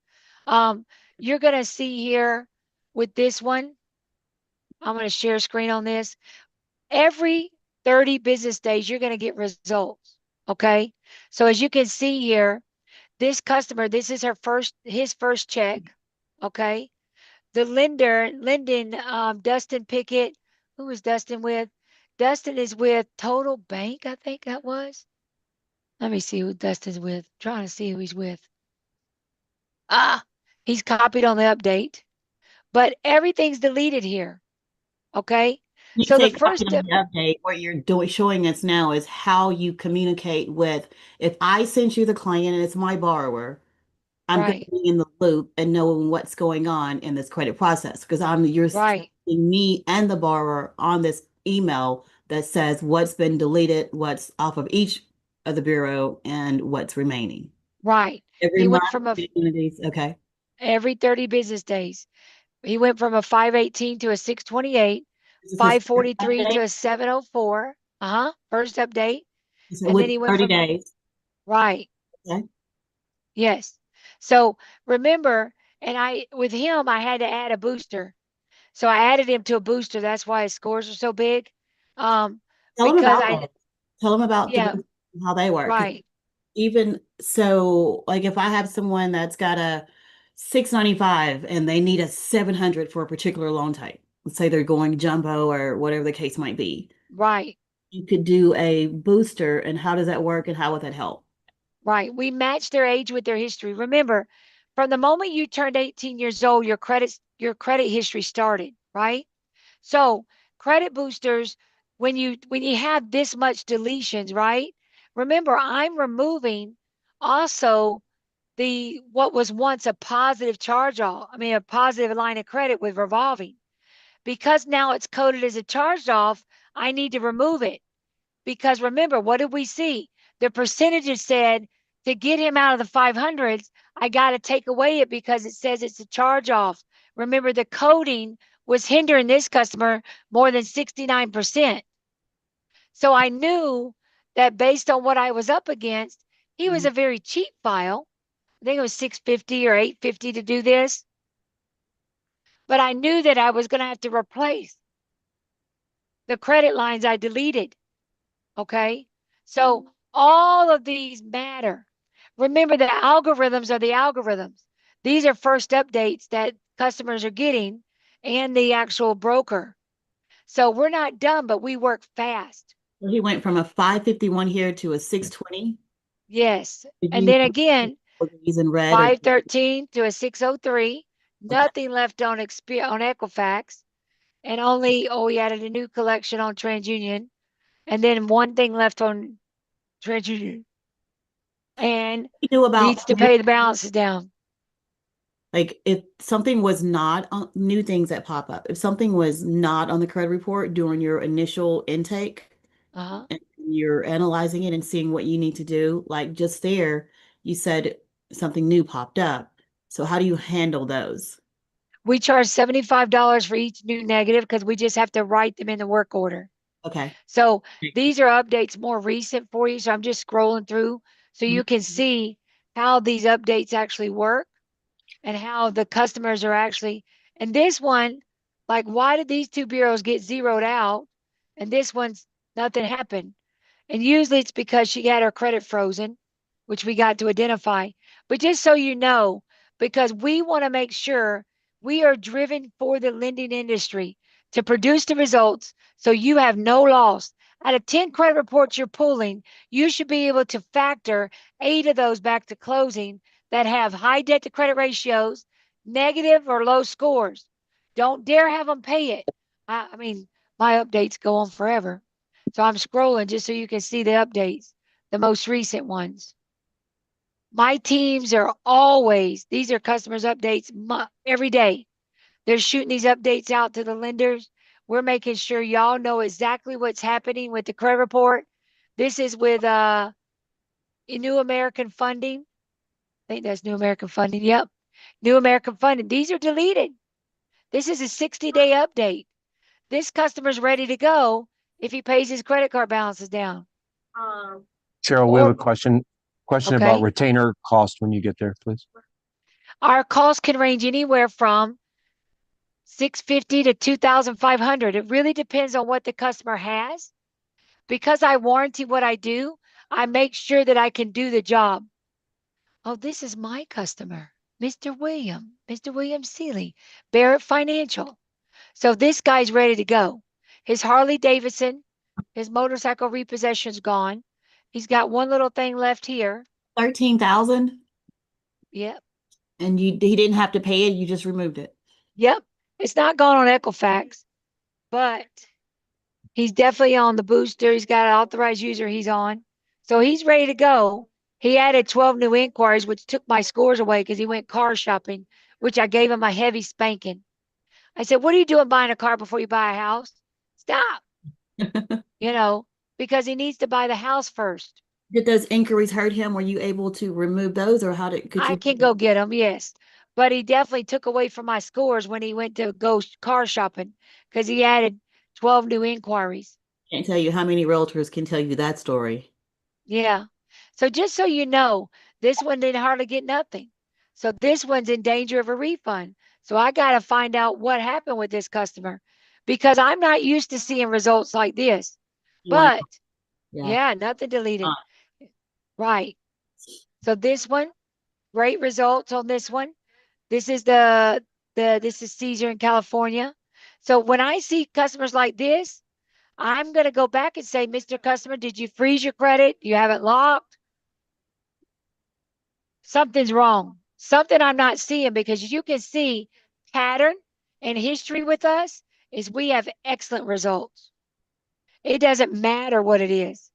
You're going to see here with this one, I'm going to share screen on this. Every 30 business days, you're going to get results. Okay. So as you can see here, this customer, this is his first check. Okay. The lender, Dustin Pickett. Who was Dustin with? Dustin is with Total Bank, I think that was. Let me see who Dustin's with. Trying to see who he's with. Ah, he's copied on the update, but everything's deleted here. Okay. You So the say copy first on the update. What you're doing, showing us now is how you communicate with, if I sent you the client and it's my borrower, I'm going right, to be in the loop and knowing what's going on in this credit process because you're right, sending me and the borrower on this email that says what's been deleted, what's off of each of the bureau, and what's remaining. right. Every He month, went from a communities, okay. every 30 business days. He went from a 518 to a 628, This is his first 543 to update. a 704. First update. So And then with he went 30 from, days. right. Okay. Yes. So remember, and with him, I had to add a booster. So I added him to a booster. That's why his scores are so big. Um, Tell them because about that. Tell them about the yeah, booth, how they work. 'Cause right, even so, like if I have someone that's got a 695 and they need a 700 for a particular loan type, let's say they're going jumbo or whatever the case might be, right, you could do a booster. And how does that work and how would that help? right. We match their age with their history. Remember, from the moment you turned 18 years old, your credit history started, right? So credit boosters, when you have this much deletions, right? Remember, I'm removing also the what was once a positive charge off. I mean, a positive line of credit with revolving. Because now it's coded as a charged off, I need to remove it. Because remember, what did we see? The percentages said to get him out of the 500s, I got to take away it because it says it's a charge off. Remember, the coding was hindering this customer more than 69%. So I knew that based on what I was up against, he was Mhm. a very cheap file. I think it was 650 or 850 to do this. But I knew that I was going to have to replace the credit lines I deleted. Okay. So all of these matter. Remember, the algorithms are the algorithms. These are first updates that customers are getting and the actual broker. So we're not done, but we work fast. So he went from a 551 here to a 620. Yes. Did And you then put again, these in red or 513 to a 603. okay? Nothing left on on Equifax. And only, we added a new collection on TransUnion. And then one thing left on TransUnion. And You knew about needs to pay the balances down. like if something was not on new things that pop up, if something was not on the credit report during your initial intake Uh-huh. and you're analyzing it and seeing what you need to do, like just there, you said something new popped up. So how do you handle those? We charge $75 for each new negative because we just have to write them in the work order. Okay. So these are updates more recent for you. So I'm just scrolling through so you can see how these updates actually work and how the customers are actually. And this one, like, why did these two bureaus get zeroed out? And this one's nothing happened. And usually it's because she had her credit frozen, which we got to identify. But just so you know, because we want to make sure we are driven for the lending industry to produce the results so you have no loss. Out of 10 credit reports you're pulling, you should be able to factor 8 of those back to closing that have high debt to credit ratios, negative or low scores. Don't dare have them pay it. I mean, my updates go on forever. So I'm scrolling just so you can see the updates, the most recent ones. My teams are always, these are customers updates every day. They're shooting these updates out to the lenders. We're making sure y'all know exactly what's happening with the credit report. This is with New American Funding. I think that's New American Funding. Yep. New American Funding. These are deleted. This is a 60-day update. This customer's ready to go if he pays his credit card balances down. Cheryl, we have a Or, question about okay. retainer cost when you get there, please. Our costs can range anywhere from $650 to $2,500. It really depends on what the customer has. Because I warranty what I do, I make sure that I can do the job. Oh, this is my customer, Mr. William Seeley, Barrett Financial. So this guy's ready to go. His Harley Davidson, his motorcycle repossession's gone. He's got one little thing left here. 13,000 Yep. and he didn't have to pay it, you just removed it. Yep. It's not gone on Equifax, but he's definitely on the booster. He's got an authorized user he's on. So he's ready to go. He added 12 new inquiries, which took my scores away because he went car shopping, which I gave him a heavy spanking. I said, what are you doing buying a car before you buy a house? Stop. Because he needs to buy the house first. Did those inquiries hurt him? Were you able to remove those, or could I you? can go get him, yes. But he definitely took away from my scores when he went to go car shopping because he added 12 new inquiries. Can't tell you how many realtors can tell you that story. Yeah. So just so you know, this one didn't hardly get nothing. So this one's in danger of a refund. So I got to find out what happened with this customer because I'm not used to seeing results like this. Like, But yeah. yeah, nothing deleted. Right. So this one, great results on this one. This is this is Caesar in California. So when I see customers like this, I'm going to go back and say, Mr. Customer, did you freeze your credit? You haven't locked? Something's wrong. Something I'm not seeing because you can see pattern and history with us is we have excellent results. It doesn't matter what it is.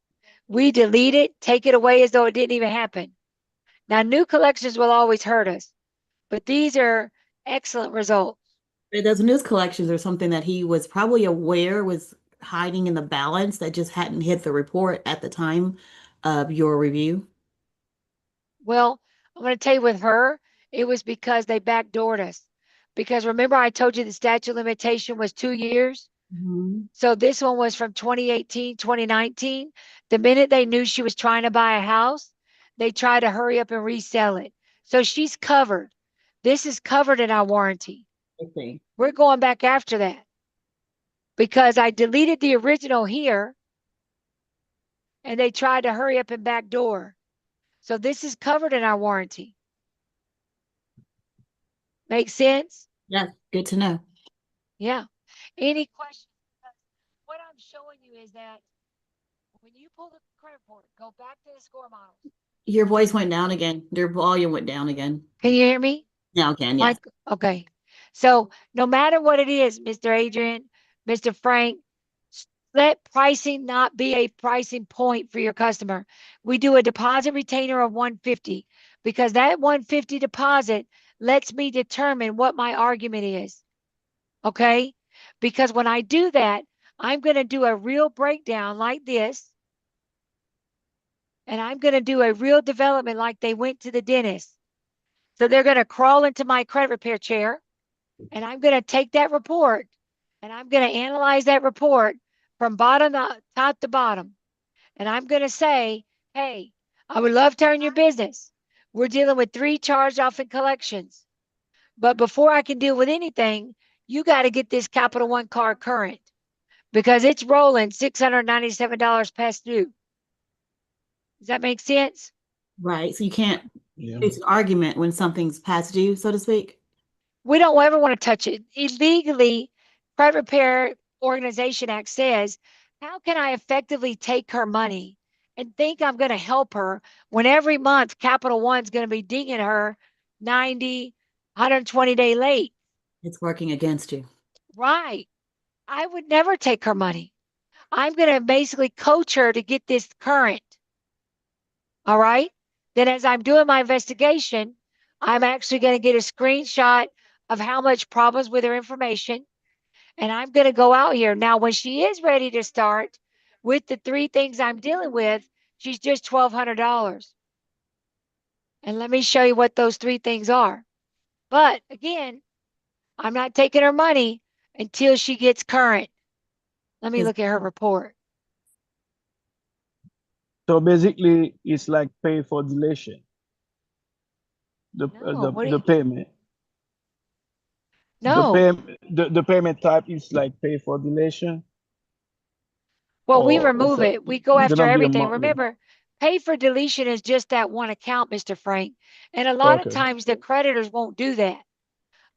We delete it, take it away as though it didn't even happen. Now, new collections will always hurt us, but these are excellent results. Those news collections are something that he was probably aware was hiding in the balance that just hadn't hit the report at the time of your review. Well, I'm going to tell you with her, it was because they backdoored us. Because remember, I told you the statute of limitation was 2 years. So this one was from 2018, 2019. The minute they knew she was trying to buy a house, they tried to hurry up and resell it. So she's covered. This is covered in our warranty. Okay. We're going back after that because I deleted the original here and they tried to hurry up and backdoor. So this is covered in our warranty. Make sense? Yeah, good to know. Yeah. Any questions? What I'm showing you is that when you pull the credit report, go back to the score models. Your voice went down again. Your volume went down again. Can you hear me? Now can, yes. Okay. So no matter what it is, Mr. Adrian, Mr. Frank, let pricing not be a pricing point for your customer. We do a deposit retainer of 150 because that 150 deposit lets me determine what my argument is. Okay? Because when I do that, I'm going to do a real breakdown like this. And I'm going to do a real development like they went to the dentist. So they're going to crawl into my credit repair chair. And I'm going to take that report and I'm going to analyze that report from bottom to top to bottom. And I'm going to say, hey, I would love to earn your business. We're dealing with 3 charged off in collections. But before I can deal with anything, you got to get this Capital One card current because it's rolling $697 past due. Does that make sense? Right. So you can't face an argument when something's past due, so to speak. We don't ever want to touch it. Illegally, Credit Repair Organization Act says, how can I effectively take her money and think I'm going to help her when every month Capital One's going to be dinging her 90, 120-day late? It's working against you. Right. I would never take her money. I'm going to basically coach her to get this current. All right. Then as I'm doing my investigation, I'm actually going to get a screenshot of how much problems with her information. And I'm going to go out here. Now, when she is ready to start with the 3 things I'm dealing with, she's just $1,200. And let me show you what those 3 things are. But again, I'm not taking her money until she gets current. Let me look at her report. So basically, it's like pay for dilation. The payment. No. The payment type is like pay for dilation. Well, we remove it. We go after everything. monthly. Remember, pay for deletion is just that one account, Mr. Frank. And a lot of times the creditors won't do that.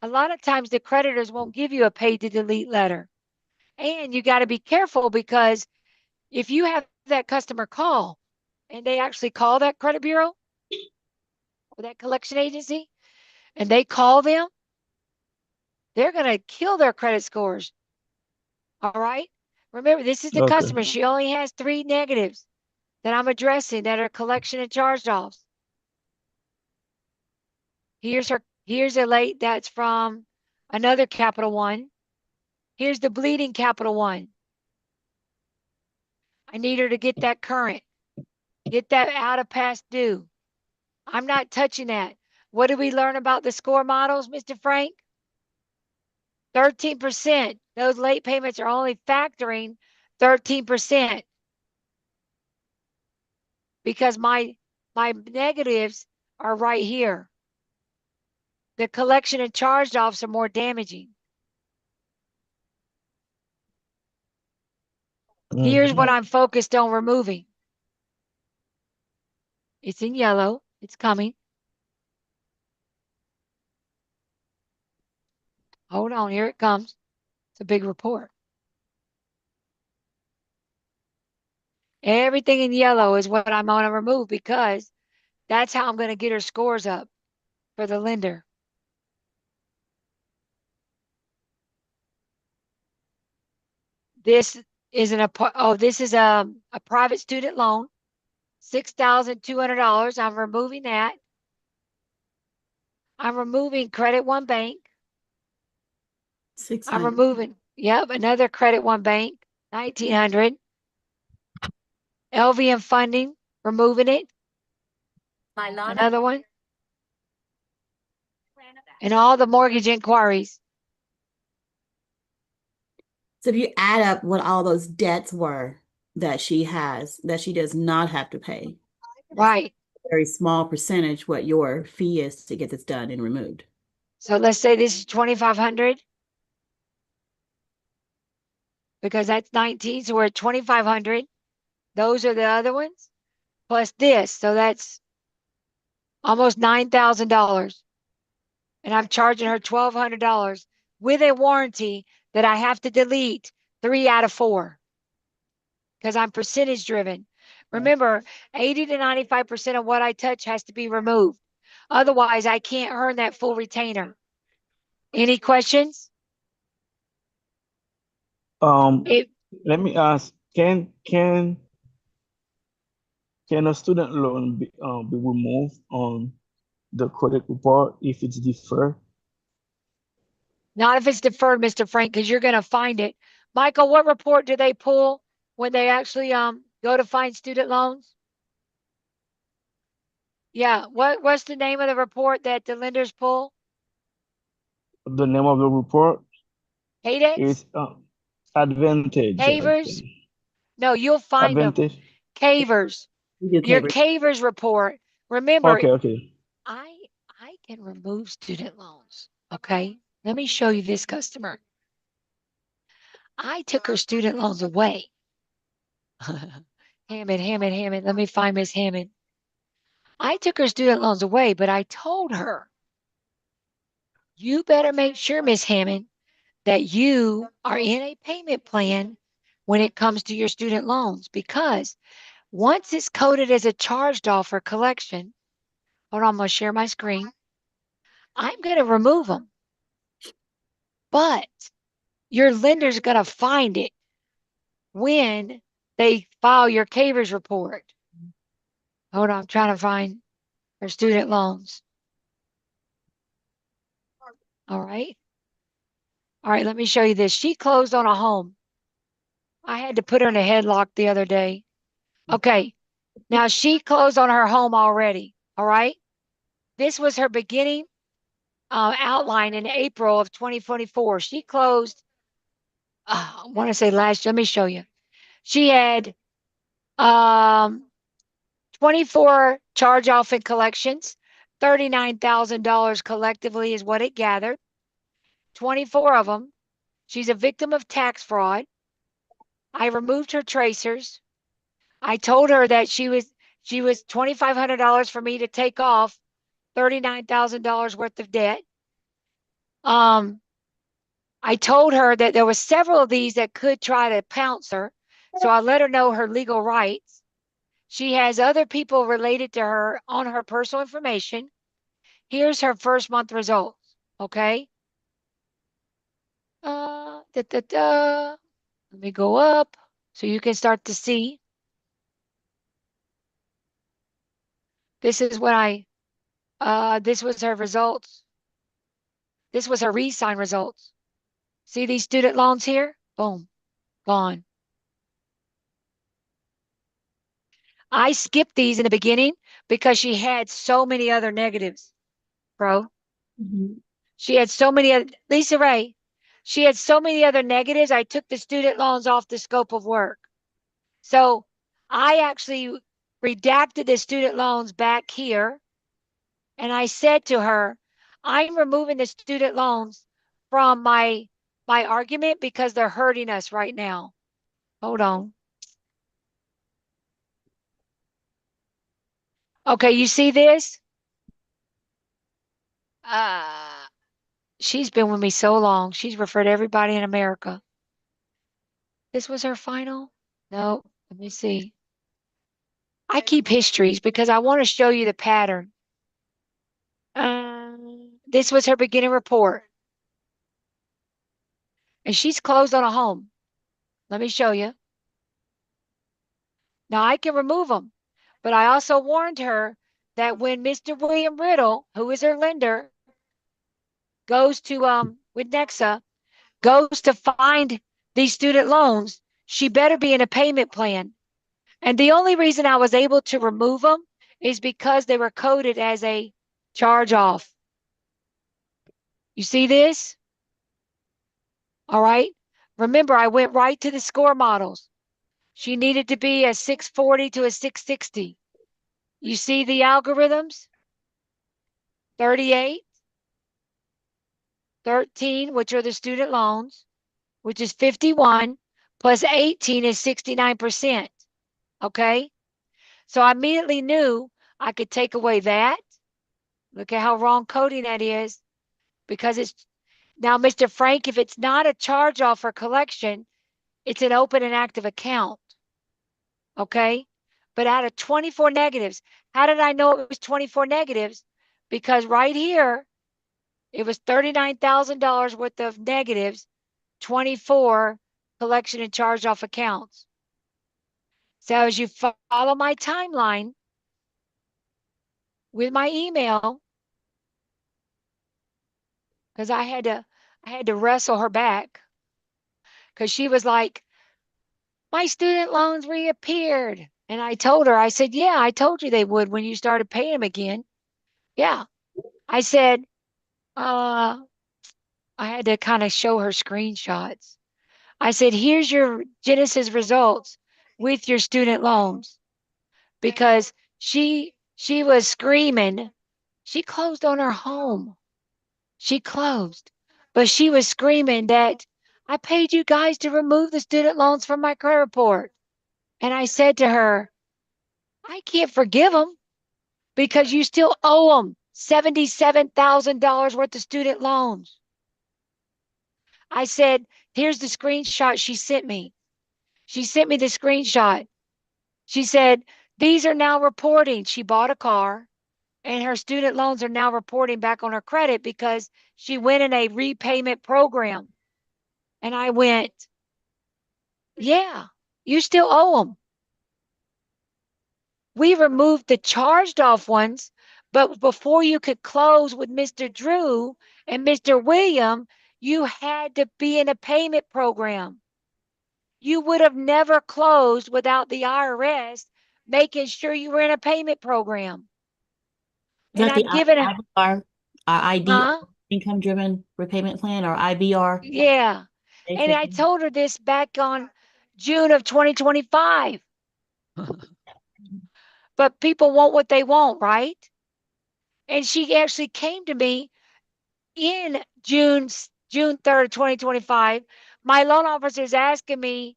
A lot of times the creditors won't give you a pay to delete letter. And you got to be careful because if you have that customer call and they actually call that credit bureau or that collection agency, and they call them, they're going to kill their credit scores. All right. Remember, this is the Okay. customer. She only has 3 negatives that I'm addressing that are collection and charged offs. Here's a late that's from another Capital One. Here's the bleeding Capital One. I need her to get that current, get that out of past due. I'm not touching that. What did we learn about the score models, Mr. Frank? 13%. Those late payments are only factoring 13% because my negatives are right here. The collection and charged offs are more damaging. Here's what I'm focused on removing. It's in yellow. It's coming. Hold on. Here it comes. It's a big report. Everything in yellow is what I'm going to remove because that's how I'm going to get her scores up for the lender. This is this is a private student loan, $6,200. I'm removing that. I'm removing Credit One Bank. I'm 600. removing, yep, another Credit One Bank, 1,900. LVM Funding, removing it. Another one. And all the mortgage inquiries. So if you add up what all those debts were that she has, that she does not have to pay, Right. a very small percentage what your fee is to get this done and removed. So let's say this is 2,500 because that's 19. So we're at 2,500. Those are the other ones plus this. So that's almost $9,000. And I'm charging her $1,200 with a warranty that I have to delete 3 out of 4 because I'm percentage driven. Remember, 80 to 95% of what I touch has to be removed. Otherwise, I can't earn that full retainer. Any questions? Let me ask, can a student loan be removed on the credit report if it's deferred? Not if it's deferred, Mr. Frank, because you're going to find it. Michael, what report do they pull when they actually go to find student loans? Yeah, what's the name of the report that the lenders pull? The name of the report Haydex? is Advantage. I Cavers? think. No, you'll find them. Advantage. Cavers. You do Your Cavers. Cavers report. Remember, Okay. I can remove student loans. Okay. Let me show you this customer. I took her student loans away. Hammond. Let me find Miss Hammond. I took her student loans away, but I told her, you better make sure, Miss Hammond, that you are in a payment plan when it comes to your student loans, because once it's coded as a charged off for collection, hold on, I'm going to share my screen. I'm going to remove them. But your lender's going to find it when they file your Cavers report. Hold on, I'm trying to find her student loans. All right. All right, let me show you this. She closed on a home. I had to put her in a headlock the other day. Okay. Now she closed on her home already. All right. This was her beginning outline in April of 2024. She closed, I want to say let me show you. She had 24 charge off and collections, $39,000 collectively is what it gathered. 24 of them. She's a victim of tax fraud. I removed her tracers. I told her that she was $2,500 for me to take off $39,000 worth of debt. I told her that there were several of these that could try to pounce her. So I let her know her legal rights. She has other people related to her on her personal information. Here's her first month results. Okay. Let me go up so you can start to see. This is what this was her results. This was her re-sign results. See these student loans here? Boom, gone. I skipped these in the beginning because she had so many other negatives, bro. She had so many, Lisa Ray, she had so many other negatives. I took the student loans off the scope of work. So I actually redacted the student loans back here. And I said to her, I'm removing the student loans from my argument because they're hurting us right now. Hold on. Okay, you see this? She's been with me so long. She's referred everybody in America. This was her final? No, let me see. I keep histories because I want to show you the pattern. This was her beginning report. And she's closed on a home. Let me show you. Now I can remove them, but I also warned her that when Mr. William Riddle, who is her lender, goes to with Nexa, goes to find these student loans, she better be in a payment plan. And the only reason I was able to remove them is because they were coded as a charge off. You see this? All right. Remember, I went right to the score models. She needed to be a 640 to a 660. You see the algorithms? 38, 13, which are the student loans, which is 51, plus 18 is 69%. Okay? So I immediately knew I could take away that. Look at how wrong coding that is. Because it's now, Mr. Frank, if it's not a charge off or collection, it's an open and active account. Okay? But out of 24 negatives, how did I know it was 24 negatives? Because right here, it was $39,000 worth of negatives, 24 collection and charge off accounts. So as you follow my timeline with my email, because I had to wrestle her back because she was like, my student loans reappeared. And I told her, I said, yeah, I told you they would when you started paying them again. Yeah. I said, I had to kind of show her screenshots. I said, here's your Genesis results with your student loans. Because she was screaming. She closed on her home. She closed. But she was screaming that I paid you guys to remove the student loans from my credit report. And I said to her, I can't forgive them because you still owe them $77,000 worth of student loans. I said, here's the screenshot she sent me. She sent me the screenshot. She said, these are now reporting. She bought a car and her student loans are now reporting back on her credit because she went in a repayment program. And I went, yeah, you still owe them. We removed the charged off ones, but before you could close with Mr. Drew and Mr. William, you had to be in a payment program. You would have never closed without the IRS making sure you were in a payment program. Is And that the I'm giving it, IBR, ID, huh? income driven repayment plan, or IBR? Yeah. And I told her this back on June of 2025. But people want what they want, right? And she actually came to me in June 3rd, 2025. My loan officer is asking me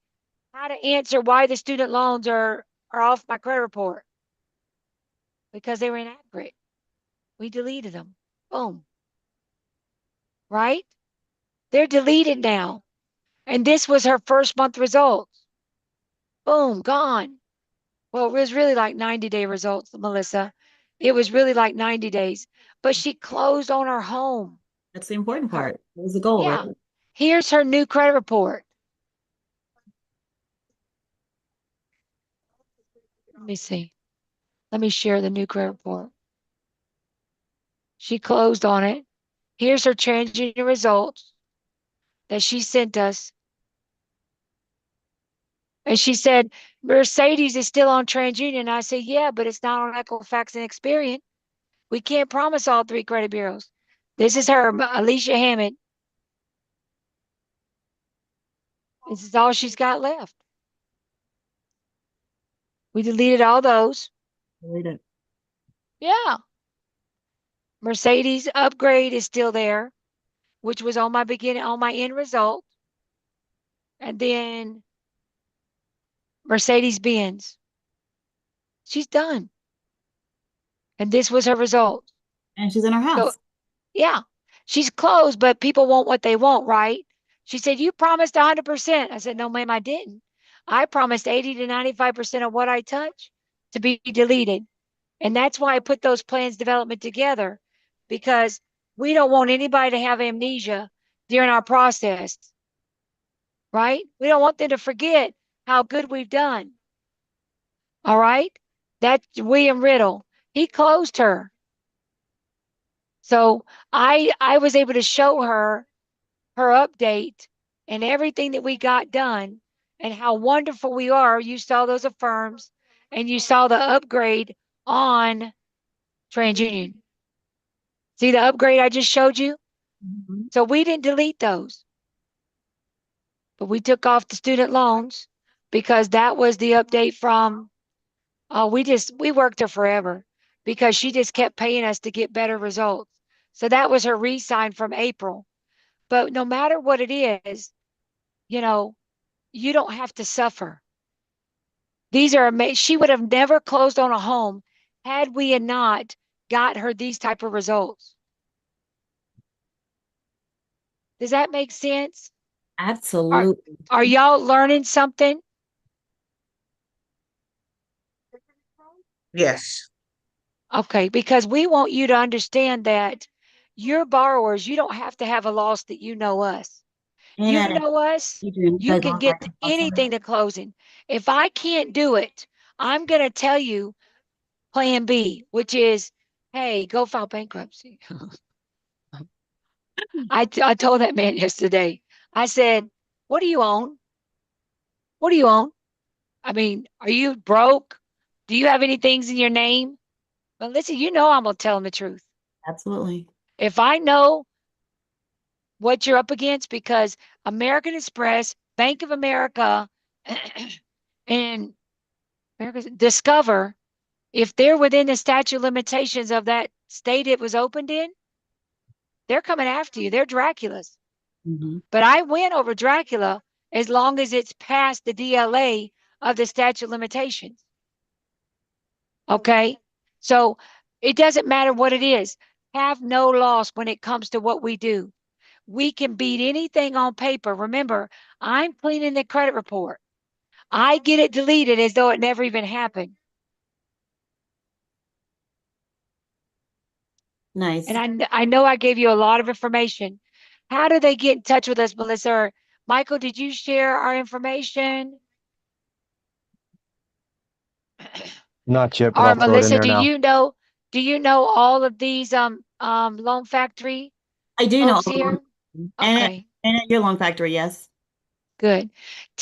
how to answer why the student loans are off my credit report because they were inaccurate. We deleted them. Boom. Right? They're deleted now. And this was her first month results. Boom, gone. Well, it was really like 90-day results, Melissa. It was really like 90 days, but she closed on her home. That's the important part. It was the goal, Yeah. right? Here's her new credit report. Let me see. Let me share the new credit report. She closed on it. Here's her TransUnion results that she sent us. And she said, Mercedes is still on TransUnion. I said, yeah, but it's not on Equifax and Experian. We can't promise all 3 credit bureaus. This is her, Alicia Hammond. This is all she's got left. We deleted all those. Delete it. Yeah. Mercedes upgrade is still there, which was on my end result. And then Mercedes-Benz. She's done. And this was her result. And she's in her So, house. yeah, she's closed, but people want what they want, right? She said, you promised 100%. I said, no, ma'am, I didn't. I promised 80 to 95% of what I touch to be deleted. And that's why I put those plans development together, because we don't want anybody to have amnesia during our process, right? We don't want them to forget how good we've done. All right? That's William Riddle. He closed her. So I was able to show her update and everything that we got done and how wonderful we are. You saw those affirms and you saw the upgrade on TransUnion. See the upgrade I just showed you? Mhm. So we didn't delete those, but we took off the student loans because that was the update from, we worked her forever because she just kept paying us to get better results. So that was her re-sign from April. But no matter what it is, you know, you don't have to suffer. These are amazing. She would have never closed on a home had we had not got her these type of results. Does that make sense? Absolutely. Are y'all learning something? Yes. Okay, because we want you to understand that your borrowers, you don't have to have a loss that you know us. And You know us, Adrian, you does can all get that anything to closing. If I can't do it, I'm going to tell you plan B, which is, hey, go file bankruptcy. I told that man yesterday, I said, what do you own? What do you own? I mean, are you broke? Do you have any things in your name? But listen, you know I'm going to tell him the truth. Absolutely. If I know what you're up against, because American Express, Bank of America, and Discover, if they're within the statute of limitations of that state it was opened in, they're coming after you. They're Draculas. Mhm. But I win over Dracula as long as it's past the DLA of the statute of limitations. Okay? So it doesn't matter what it is. Have no loss when it comes to what we do. We can beat anything on paper. Remember, I'm cleaning the credit report. I get it deleted as though it never even happened. Nice. And I know I gave you a lot of information. How do they get in touch with us, Melissa? Or Michael, did you share our information? Not yet, but Or I'll throw it in Melissa, there now. Do you know all of these Loan Factory I do know. folks here? And Okay, at your Loan Factory, yes. good.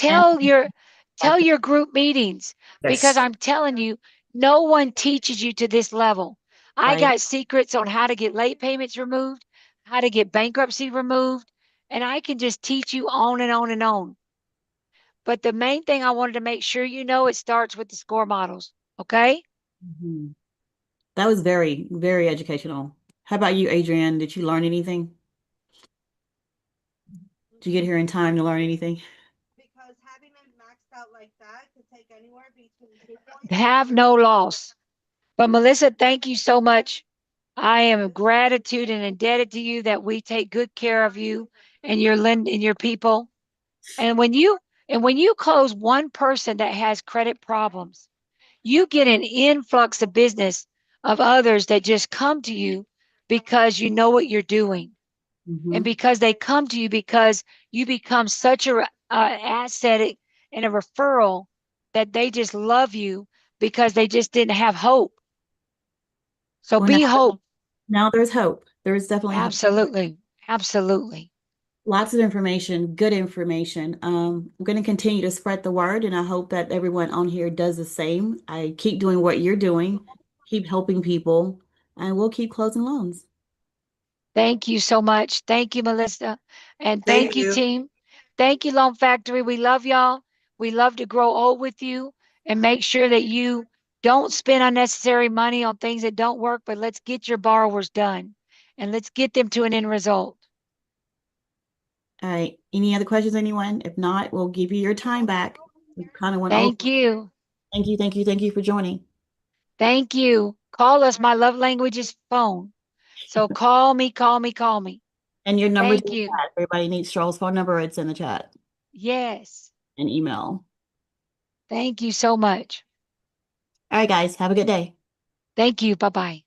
And Tell your group meetings, because Yes. I'm telling you, no one teaches you to this level. I right. got secrets on how to get late payments removed, how to get bankruptcy removed, and I can just teach you on and on and on. But the main thing I wanted to make sure you know, it starts with the score models. Okay? Mhm. That was very, very educational. How about you, Adrienne? Did you learn anything? Did you get here in time to learn anything? Because having it maxed out like that could take anywhere between 2 points. Have no loss. But Melissa, thank you so much. I am gratitude and indebted to you that we take good care of you and your people. And when you close one person that has credit problems, you get an influx of business of others that just come to you because you know what you're doing. Mhm. And because they come to you because you become such a asset and a referral that they just love you because they just didn't have hope. So Well, be hope. now there's hope. There's definitely hope. Absolutely. Absolutely. Lots of information, good information. I'm going to continue to spread the word, and I hope that everyone on here does the same. I keep doing what you're doing, keep helping people, and we'll keep closing loans. Thank you so much. Thank you, Melissa. And Thank thank you, you. team. Thank you, Loan Factory. We love y'all. We love to grow old with you and make sure that you don't spend unnecessary money on things that don't work, but let's get your borrowers done and let's get them to an end result. All right. Any other questions, anyone? If not, we'll give you your time back. We kind of went over. Thank you. Thank you, thank you, thank you for joining. Thank you. Call us. My love language is phone. So call me, call me, call me. And your number's in Thank the you. chat. Everybody needs Charles' phone number. It's in the chat Yes. and email. Thank you so much. All right, guys. Have a good day. Thank you. Bye-bye.